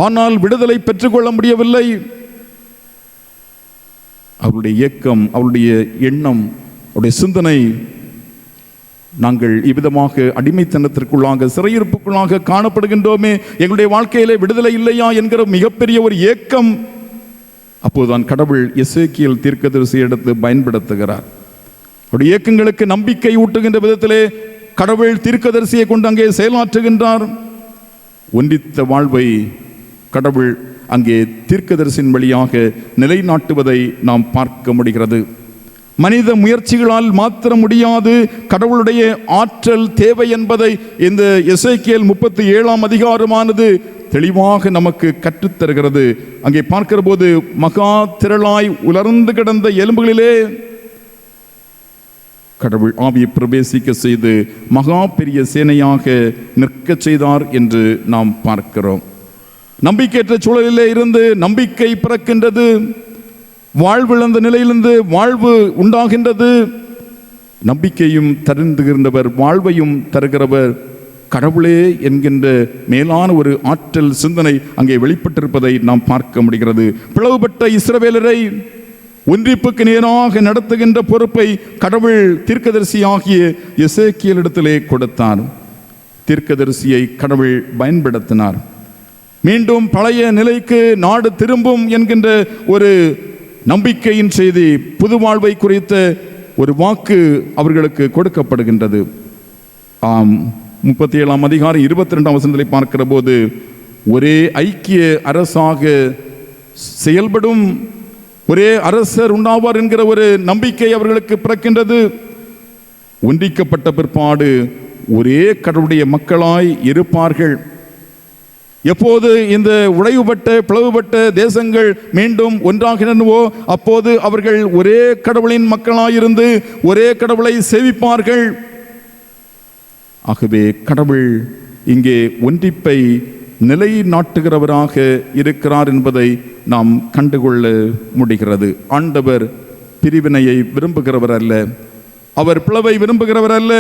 ஆனால் விடுதலை பெற்றுக்கொள்ள முடியவில்லை. அவருடைய இயக்கம், அவருடைய எண்ணம், அவருடைய சிந்தனை, நாங்கள் இவ்விதமாக அடிமைத்தனத்திற்குள்ளாக சிறையிருப்புக்குள்ளாக காணப்படுகின்றோமே, எங்களுடைய வாழ்க்கையிலே விடுதலை இல்லையா என்கிற மிகப்பெரிய ஒரு ஏக்கம். அப்போதுதான் கடவுள் எசேக்கியேல் தீர்க்கதரிசி எடுத்து பயன்படுத்துகிறார். அவருடைய இயக்கங்களுக்கு நம்பிக்கை ஊட்டுகின்ற விதத்திலே கடவுள் தீர்க்கதரிசியை கொண்டு அங்கே செயலாற்றுகின்றார். ஒன்றித்த வாழ்வை கடவுள் அங்கே தீர்க்கதரிசியின் வழியாக நிலைநாட்டுவதை நாம் பார்க்க முடிகிறது. மனித முயற்சிகளால் மாத்திரம் முடியாது, கடவுளுடைய ஆற்றல் தேவை என்பதை இந்த எசேக்கியேல் 37ஆம் அதிகாரமானது தெளிவாக நமக்கு கற்றுத்தருகிறது. அங்கே பார்க்கிற போது மகா திரளாய் உலர்ந்து கிடந்த எலும்புகளிலே கடவுள் ஆவியை பிரவேசிக்க செய்து மகா பெரிய சேனையாக நிற்க செய்தார் என்று நாம் பார்க்கிறோம். நம்பிக்கையற்ற சூழலிலே இருந்து நம்பிக்கை பிறக்கின்றது. வாழ்விழந்த நிலையிலிருந்து வாழ்வு உண்டாகின்றது. நம்பிக்கையும் தருந்துகின்றவர், வாழ்வையும் தருகிறவர் கடவுளே என்கின்ற மேலான ஒரு ஆற்றல் சிந்தனை அங்கே வெளிப்பட்டிருப்பதை நாம் பார்க்க முடிகிறது. பிளவுபட்ட இஸ்ரவேலரை ஒன்றிப்புக்கு நேராக நடத்துகின்ற பொறுப்பை கடவுள் தீர்க்கதரிசியாகிய எசேக்கியேலிடத்திலே கொடுத்தார். தீர்க்கதரிசியை கடவுள் பயன்படுத்தினார். மீண்டும் பழைய நிலைக்கு நாடு திரும்பும் என்கின்ற ஒரு நம்பிக்கையின் செய்தி, புது வாழ்வை குறித்த ஒரு வாக்கு அவர்களுக்கு கொடுக்கப்படுகின்றது. 37ஆம் அதிகாரம் 22ஆம் வசனத்தை பார்க்கிற போது ஒரே ஐக்கிய அரசாக செயல்படும் ஒரே அரசர் உண்டாவார் என்கிற ஒரு நம்பிக்கை அவர்களுக்கு பிறக்கின்றது. ஒன்றிக்கப்பட்ட பிற்பாடு ஒரே கடவுளுடைய மக்களாய் இருப்பார்கள். எப்போது இந்த உடைவுபட்ட பிளவுபட்ட தேசங்கள் மீண்டும் ஒன்றாகினவோ அப்போது அவர்கள் ஒரே கடவுளின் மக்களாயிருந்து ஒரே கடவுளை சேவிப்பார்கள். ஆகவே கடவுள் இங்கே ஒன்றிப்பை நிலைநாட்டுகிறவராக இருக்கிறார் என்பதை நாம் கண்டுகொள்ள முடிகிறது. ஆண்டவர் பிரிவினையை விரும்புகிறவர் அல்ல, அவர் பிளவை விரும்புகிறவர் அல்ல,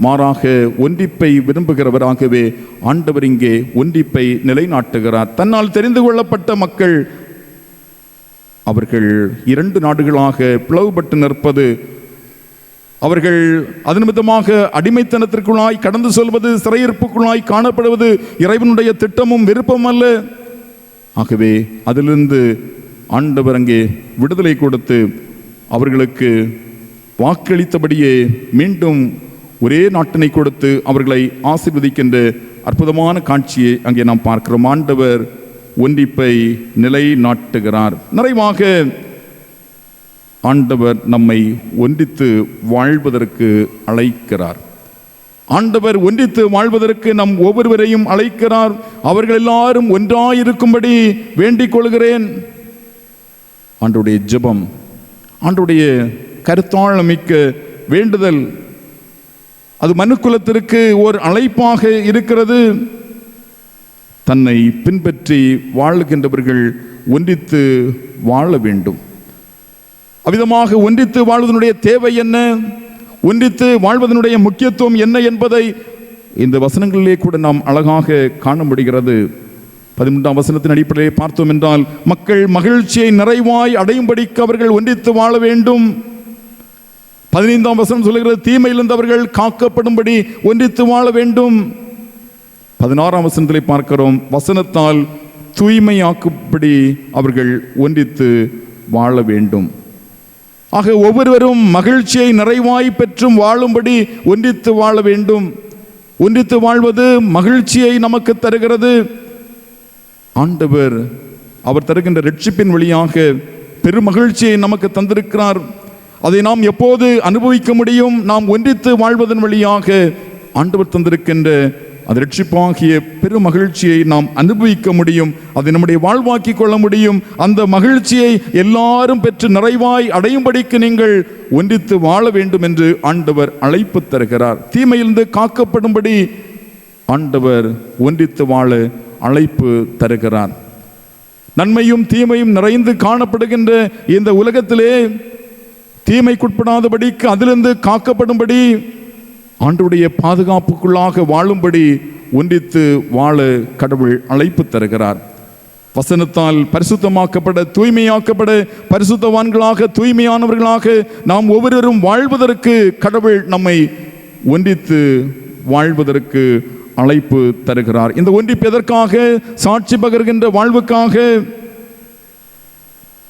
மாறாக ஒன்றிப்பை விரும்புகிறவராகவே ஆண்டவர் இங்கே ஒன்றிப்பை நிலைநாட்டுகிறார். தன்னால் தெரிந்து கொள்ளப்பட்ட மக்கள் அவர்கள் இரண்டு நாடுகளாக பிளவுபட்டு நிற்பது, அவர்கள் அது நிமித்தமாக அடிமைத்தனத்திற்குள்ளாய் கடந்து செல்வது, சிறையிருப்புக்குள்ளாய் காணப்படுவது இறைவனுடைய திட்டமும் விருப்பம் அல்ல. ஆகவே அதிலிருந்து ஆண்டவர் அங்கே விடுதலை கொடுத்து அவர்களுக்கு வாக்களித்தபடியே மீண்டும் ஒரே நாட்டினை கொடுத்து அவர்களை ஆசீர்வதிக்கின்ற அற்புதமான காட்சியை அங்கே நாம் பார்க்கிறோம். ஆண்டவர் ஒன்றிப்பை நிலைநாட்டுகிறார். நிறைவாக ஆண்டவர் நம்மை ஒன்றித்து வாழ்வதற்கு அழைக்கிறார். ஆண்டவர் ஒன்றித்து வாழ்வதற்கு நம் ஒவ்வொருவரையும் அழைக்கிறார். அவர்கள் எல்லாரும் ஒன்றாயிருக்கும்படி வேண்டிக் கொள்கிறேன். ஆண்டவருடைய ஜெபம், ஆண்டவருடைய கருத்தாழமிக்க வேண்டுதல், அது மனுக்குலத்திற்கு ஒரு அழைப்பாக இருக்கிறது. தன்னை பின்பற்றி வாழ்கின்றவர்கள் ஒன்றித்து வாழ வேண்டும். அவ்விதமாக ஒன்றித்து வாழ்வதனுடைய தேவை என்ன, ஒன்றித்து வாழ்வதனுடைய முக்கியத்துவம் என்ன என்பதை இந்த வசனங்களிலே கூட நாம் அழகாக காண முடிகிறது. 13ஆம் வசனத்தின் அடிப்படையிலே பார்த்தோம் என்றால், மக்கள் மகிழ்ச்சியை நிறைவாய் அடையும்படிக்கு அவர்கள் ஒன்றித்து வாழ வேண்டும். 15ஆம் வசனம் சொல்லுகிறது, தீமையிலிருந்து அவர்கள் காக்கப்படும்படி ஒன்றித்து வாழ வேண்டும். 16ஆம் வசனத்திலே பார்க்கிறோம், வசனத்தால் தூய்மையாக்கும்படி அவர்கள் ஒன்றித்து வாழ வேண்டும். ஆக ஒவ்வொருவரும் மகிழ்ச்சியை நிறைவாய் பெற்றும் வாழும்படி ஒன்றித்து வாழ வேண்டும். ஒன்றித்து வாழ்வது மகிழ்ச்சியை நமக்கு தருகிறது. ஆண்டவர் அவர் தருகின்ற ரட்சிப்பின் வழியாக பெருமகிழ்ச்சியை நமக்கு தந்திருக்கிறார். அதை நாம் எப்போது அனுபவிக்க முடியும்? நாம் ஒன்றித்து வாழ்வதன் வழியாக ஆண்டவர் தந்திருக்கின்ற அது ரட்சிப்பாகிய பெருமகிழ்ச்சியை நாம் அனுபவிக்க முடியும். அதை நம்முடைய வாழ்வாக்கி கொள்ள முடியும். அந்த மகிழ்ச்சியை எல்லாரும் பெற்று நிறைவாய் அடையும்படிக்கு நீங்கள் ஒன்றித்து வாழ வேண்டும் என்று ஆண்டவர் அழைப்பு தருகிறார். தீமையிலிருந்து காக்கப்படும்படி ஆண்டவர் ஒன்றித்து வாழ அழைப்பு தருகிறார். நன்மையும் தீமையும் நிறைந்து காணப்படுகின்ற இந்த உலகத்திலே தீமைக்குட்படாதபடிக்கு அதிலிருந்து காக்கப்படும்படி ஆண்டவருடைய பாதுகாப்புக்குள்ளாக வாழும்படி ஒன்றித்து வாழ கடவுள் அழைப்பு தருகிறார். வசனத்தால் பரிசுத்தமாக்கப்பட, தூய்மையாக்கப்பட, பரிசுத்தவான்களாக, தூய்மையானவர்களாக நாம் ஒவ்வொருவரும் வாழ்வதற்கு கடவுள் நம்மை ஒன்றித்து வாழ்வதற்கு அழைப்பு தருகிறார். இந்த ஒன்றிப்பு எதற்காக? சாட்சி பகர்கின்ற வாழ்வுக்காக.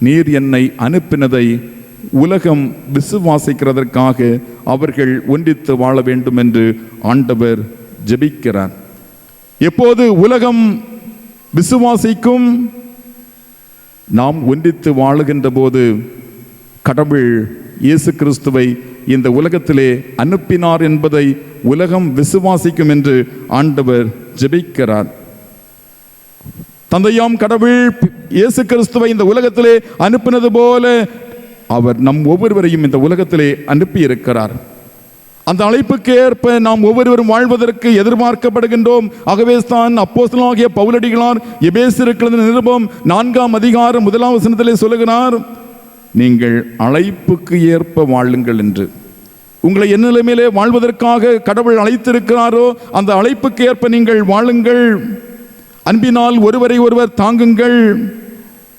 நீர் என்னை அனுப்பினதை உலகம் விசுவாசிக்கிறதற்காக அவர்கள் ஒன்றித்து வாழ வேண்டும் என்று ஆண்டவர் ஜெபிக்கிறார். எப்போது உலகம் விசுவாசிக்கும்? நாம் ஒன்றித்து வாழுகின்ற போது கடவுள் இயேசு கிறிஸ்துவை இந்த உலகத்திலே அனுப்பினார் என்பதை உலகம் விசுவாசிக்கும் என்று ஆண்டவர் ஜெபிக்கிறார். தந்தையாம் கடவுள் இயேசு கிறிஸ்துவை இந்த உலகத்திலே அனுப்பினது போல அவர் நம் ஒவ்வொருவரையும் இந்த உலகத்திலே அனுப்பி இருக்கிறார். அந்த அழைப்புக்கு ஏற்ப நாம் ஒவ்வொருவரும் வாழ்வதற்கு எதிர்பார்க்கப்படுகின்றோம். ஆகவே தான் அப்போஸ்தலனாகிய பவுலடிகளார் எபேசியருக்கு எழுதின நிருபம் 4ஆம் அதிகாரம் 1ஆம் வசனத்திலே சொல்லுகிறார், நீங்கள் அழைப்புக்கு ஏற்ப வாழுங்கள் என்று. உங்களை என்ன நிலைமையிலே வாழ்வதற்காக கடவுள் அழைத்திருக்கிறாரோ அந்த அழைப்புக்கு ஏற்ப நீங்கள் வாழுங்கள். அன்பினால் ஒருவரை ஒருவர் தாங்குங்கள்.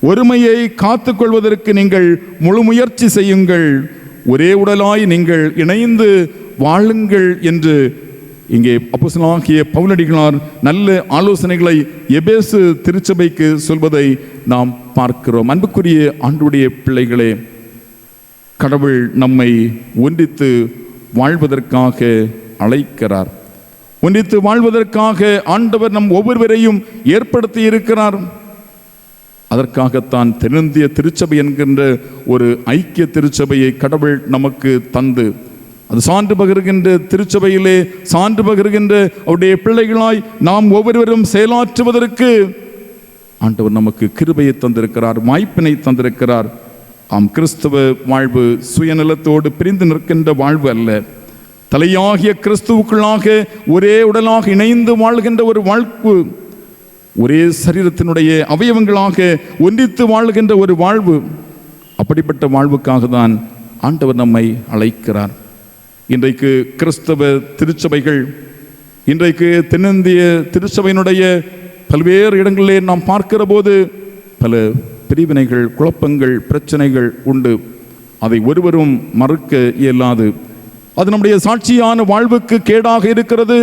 ஒருமையை காத்துக்கொள்வதற்கு நீங்கள் முழு முயற்சி செய்யுங்கள். ஒரே உடலாய் நீங்கள் இணைந்து வாழுங்கள் என்று இங்கே அப்போஸ்தலனாகிய பவுலடிகளார் நல்ல ஆலோசனைகளை எபேசு திருச்சபைக்கு சொல்வதை நாம் பார்க்கிறோம். அன்புக்குரிய ஆண்டவருடைய பிள்ளைகளே, கடவுள் நம்மை ஒன்றித்து வாழ்வதற்காக அழைக்கிறார். ஒன்றித்து வாழ்வதற்காக ஆண்டவர் நம் ஒவ்வொருவரையும் ஏற்படுத்தி இருக்கிறார். அதற்காகத்தான் தென்னிந்திய திருச்சபை என்கின்ற ஒரு ஐக்கிய திருச்சபையை கடவுள் நமக்கு தந்து, அது சான்று பகர்கின்ற திருச்சபையிலே சான்று பகர்கின்ற அவருடைய பிள்ளைகளாய் நாம் ஒவ்வொருவரும் செயலாற்றுவதற்கு ஆண்டவர் நமக்கு கிருபையை தந்திருக்கிறார், வாய்ப்பினை தந்திருக்கிறார். ஆம், கிறிஸ்தவ வாழ்வு சுயநலத்தோடு பிரிந்து நிற்கின்ற வாழ்வு அல்ல. தலையாகிய கிறிஸ்துவுக்குள்ளாக ஒரே உடலாக இணைந்து வாழ்கின்ற ஒரு வாழ்வு, ஒரே சரீரத்தினுடைய அவயவங்களாக ஒன்றித்து வாழ்கின்ற ஒரு வாழ்வு. அப்படிப்பட்ட வாழ்வுக்காக தான் ஆண்டவர் நம்மை அழைக்கிறார். இன்றைக்கு கிறிஸ்தவ திருச்சபைகள், இன்றைக்கு தென்னிந்திய திருச்சபையினுடைய பல்வேறு இடங்களிலே நாம் பார்க்கிற போது பல பிரிவினைகள், குழப்பங்கள், பிரச்சனைகள் உண்டு. அதை ஒருவரும் மறுக்க இயலாது. அது நம்முடைய சாட்சியான வாழ்வுக்கு கேடாக இருக்கிறது.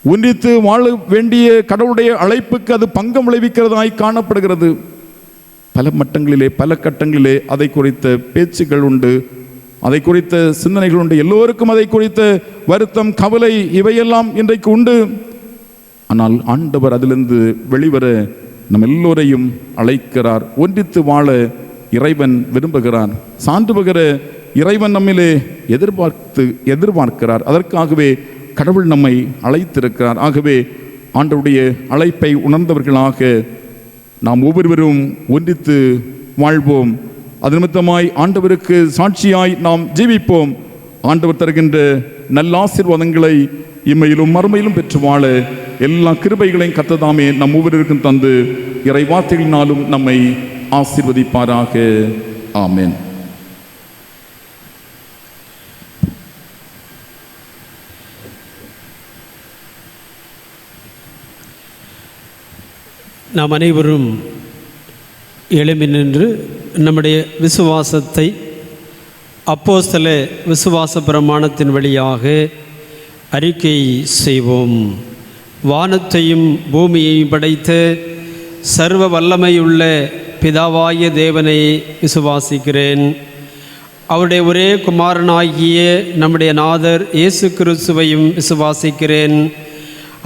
ஒன்றித்து வாழ வேண்டிய கடவுளுடைய அழைப்புக்கு அது பங்கம் விளைவிக்கிறதாய் காணப்படுகிறது. பல மட்டங்களிலே, பல கட்டங்களிலே அதை குறித்த பேச்சுகள் உண்டு, அதை குறித்த சிந்தனைகள் உண்டு. எல்லோருக்கும் அதை குறித்த வருத்தம், கவலை இவையெல்லாம் இன்றைக்கு உண்டு. ஆனால் ஆண்டவர் அதிலிருந்து வெளிவர நம் எல்லோரையும் அழைக்கிறார். ஒன்றித்து வாழ இறைவன் விரும்புகிறார். சான்று பகர இறைவன் நம்மிலே எதிர்பார்க்கிறார். அதற்காகவே கடவுள் நம்மை அழைத்திருக்கிறார். ஆகவே ஆண்டவருடைய அழைப்பை உணர்ந்தவர்களாக நாம் ஒவ்வொருவரும் ஒன்றித்து வாழ்வோம். அது நிமித்தமாய் ஆண்டவருக்கு சாட்சியாய் நாம் ஜீவிப்போம். ஆண்டவர் தருகின்ற நல்ல ஆசீர்வாதங்களை இம்மையிலும் மறுமையிலும் பெற்று வாழ எல்லா கிருபைகளையும் கர்த்தர் நம் ஒவ்வொருவருக்கும் தந்து இறை வார்த்தைகளினாலும் நம்மை ஆசீர்வதிப்பாராக. ஆமென். நாம் அனைவரும் எழும்பி நின்று நம்முடைய விசுவாசத்தை அப்போஸ்தல விசுவாச பிரமாணத்தின் வழியாக அறிக்கை செய்வோம். வானத்தையும் பூமியையும் படைத்த சர்வ வல்லமையுள்ள பிதாவாகிய தேவனை விசுவாசிக்கிறேன். அவருடைய ஒரே குமாரனாகிய நம்முடைய நாதர் இயேசு கிறிஸ்துவையும் விசுவாசிக்கிறேன்.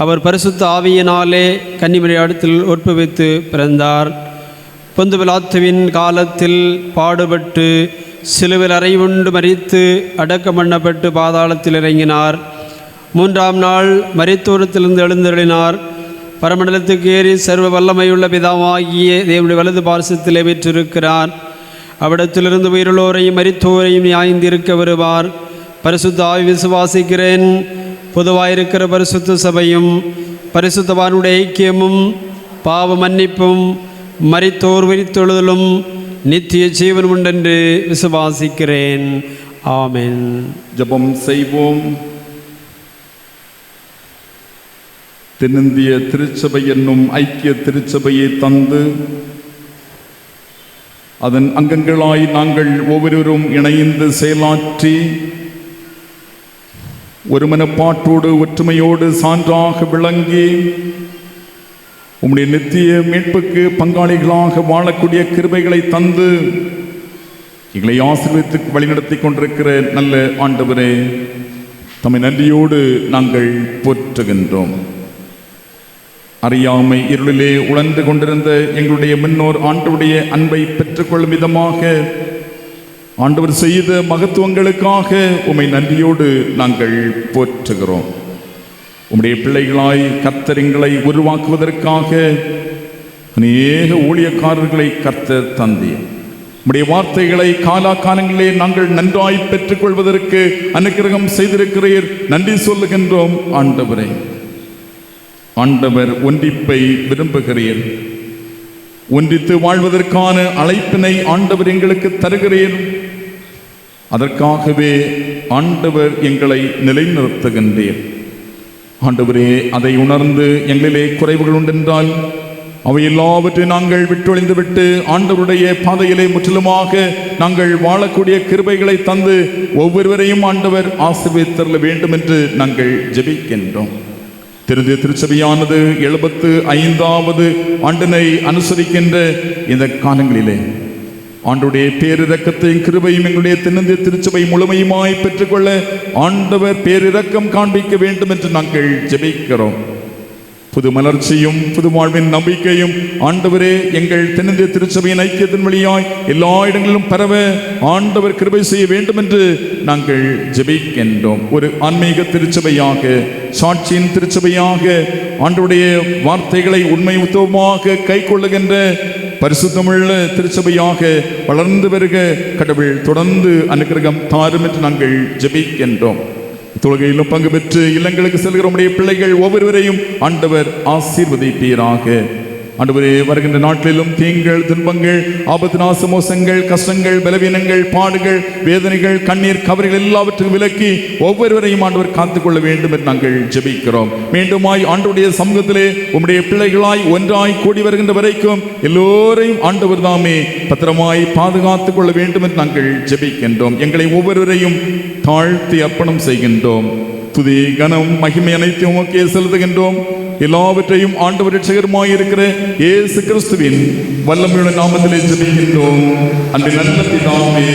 அவர் பரிசுத்த ஆவியினாலே கன்னிமரியாடத்தில் உற்பவித்து பிறந்தார். பொந்து பிலாத்துவின் காலத்தில் பாடுபட்டு சிலுவில் அறையுண்டு மரித்து அடக்கம் பண்ணப்பட்டு பாதாளத்தில் இறங்கினார். 3ஆம் நாள் மரித்தோரத்திலிருந்து எழுந்தருளினார். பரமண்டலத்துக்கு ஏறி சர்வ வல்லமையுள்ள பிதாவாகிய தேவனுடைய வலது பார்சத்திலே பெற்றிருக்கிறார். அவ்விடத்திலிருந்து உயிருள்ளோரையும் மரித்தோரையும் நியாயந்திருக்க வருவார். பரிசுத்த ஆவி விசுவாசிக்கிறேன். பொதுவாயிருக்கிற பரிசுத்த சபையும் பரிசுத்தவானுடைய ஐக்கியமும் பாவ மன்னிப்பும் மரித்தோர் விரித்தொழுதலும் நித்திய ஜீவன் உண்டென்று விசுவாசிக்கிறேன். ஆமென். ஜெபம் செய்வோம். தென்னிந்திய திருச்சபை என்னும் ஐக்கிய திருச்சபையை தந்து அதன் அங்கங்களாய் நாங்கள் ஒவ்வொருவரும் இணைந்து செயலாற்றி ஒருமனப்பாட்டோடு ஒற்றுமையோடு சான்றாக விளங்கி உம்முடைய நித்திய மீட்புக்கு பங்காளிகளாக வாழக்கூடிய கிருபைகளை தந்து எங்களை ஆசீர்வதித்து வழிநடத்தி கொண்டிருக்கிற நல்ல ஆண்டவரே, தம்மை நன்றியோடு நாங்கள் போற்றுகின்றோம். அறியாமை இருளிலே உழந்து கொண்டிருந்த எங்களுடைய முன்னோர் ஆண்டவருடைய அன்பை பெற்றுக்கொள்ளும் விதமாக ஆண்டவர் செய்த மகத்துவங்களுக்காக உம்மை நன்றியோடு நாங்கள் போற்றுகிறோம். உம்முடைய பிள்ளைகளாய் கர்த்தர் எங்களை உருவாக்குவதற்காக அநேக ஊழியக்காரர்களை கர்த்தர் தந்தீர். உம்முடைய வார்த்தைகளை காலாகாலங்களிலே நாங்கள் நன்றாய் பெற்றுக்கொள்வதற்கு அனுக்கிரகம் செய்திருக்கிறீர். நன்றி சொல்லுகின்றோம் ஆண்டவரே. ஆண்டவர் ஒன்றிப்பை விரும்புகிறீர். ஒன்றித்து வாழ்வதற்கான அழைப்பினை ஆண்டவர் எங்களுக்கு தருகிறீர். அதற்காகவே ஆண்டவர் எங்களை நிலைநிறுத்துகின்றீர். ஆண்டவரே, அதை உணர்ந்து எங்களிலே குறைவுகள் உண்டென்றால் அவை எல்லாவற்றையும் நாங்கள் விட்டொழிந்து விட்டு ஆண்டவருடைய பாதையிலே முற்றிலுமாக நாங்கள் வாழக்கூடிய கிருபைகளை தந்து ஒவ்வொருவரையும் ஆண்டவர் ஆசீர்வதித்தருள வேண்டும் என்று நாங்கள் ஜெபிக்கின்றோம். திருந்திய திருச்சபையானது 75வது ஆண்டினை அனுசரிக்கின்ற இந்த காலங்களிலே ஆண்டவருடைய பேரிரக்கத்தையும் கிருபையும் எங்களுடைய தென்னிந்திய திருச்சபை முழுமையுமாய் பெற்றுக்கொள்ள ஆண்டவர் பேரிரக்கம் காண்பிக்க வேண்டும் என்று நாங்கள் ஜெபிக்கிறோம். புது மலர்ச்சியும் புது வாழ்வின் நம்பிக்கையும் ஆண்டவரே எங்கள் தென்னிந்திய திருச்சபையின் ஐக்கியத்தின் வழியாய் எல்லா இடங்களிலும் பரவ ஆண்டவர் கிருபை செய்ய வேண்டும் என்று நாங்கள் ஜெபிக்கின்றோம். ஒரு ஆன்மீக திருச்சபையாக, சாட்சியின் திருச்சபையாக, ஆண்டவருடைய வார்த்தைகளை உண்மை உத்தவமாக கை கொள்ளுகின்ற பரிசுத்தமுள்ள திருச்சபையாக வளர்ந்து வருக கடவுள் தொடர்ந்து அனுக்கிரகம் தாரும் என்று நாங்கள் ஜெபிக்கின்றோம். தொழுகையிலும் பங்கு பெற்று இல்லங்களுக்கு செல்கிற உடைய பிள்ளைகள் ஒவ்வொருவரையும் ஆண்டவர் ஆசீர்வதிப்பீராக. ஆண்டவரே, வருகின்ற நாட்களிலும் தீங்கள், துன்பங்கள், ஆபத்து, நாச, மோசங்கள், கஷ்டங்கள், பலவீனங்கள், பாடுகள், வேதனைகள், கண்ணீர், கவலைகள் எல்லாவற்றையும் விலக்கி ஒவ்வொருவரையும் ஆண்டவர் காத்துக்கொள்ள வேண்டும் என்று நாங்கள் ஜெபிக்கிறோம். மீண்டுமாய் ஆண்டவருடைய சமூகத்திலே உம்முடைய பிள்ளைகளாய் ஒன்றாய் கூடி வருகின்ற வரைக்கும் எல்லோரையும் ஆண்டவர் தாமே பத்திரமாய் பாதுகாத்துக் கொள்ள வேண்டும் என்று நாங்கள் ஜெபிக்கின்றோம். எங்களை ஒவ்வொருவரையும் தாழ்த்தி அர்ப்பணம் செய்கின்றோம். துதி, கனம், மகிமை அனைத்தையும் உமக்கே செலுத்துகின்றோம். எல்லாவற்றையும் ஆண்டவர் ரட்சகருமாய் இருக்கிற இயேசு கிறிஸ்துவின் வல்லமையுள்ள நாமத்திலே ஜெபிக்கின்றோம். அன்பின் நல்ல பிதாவே.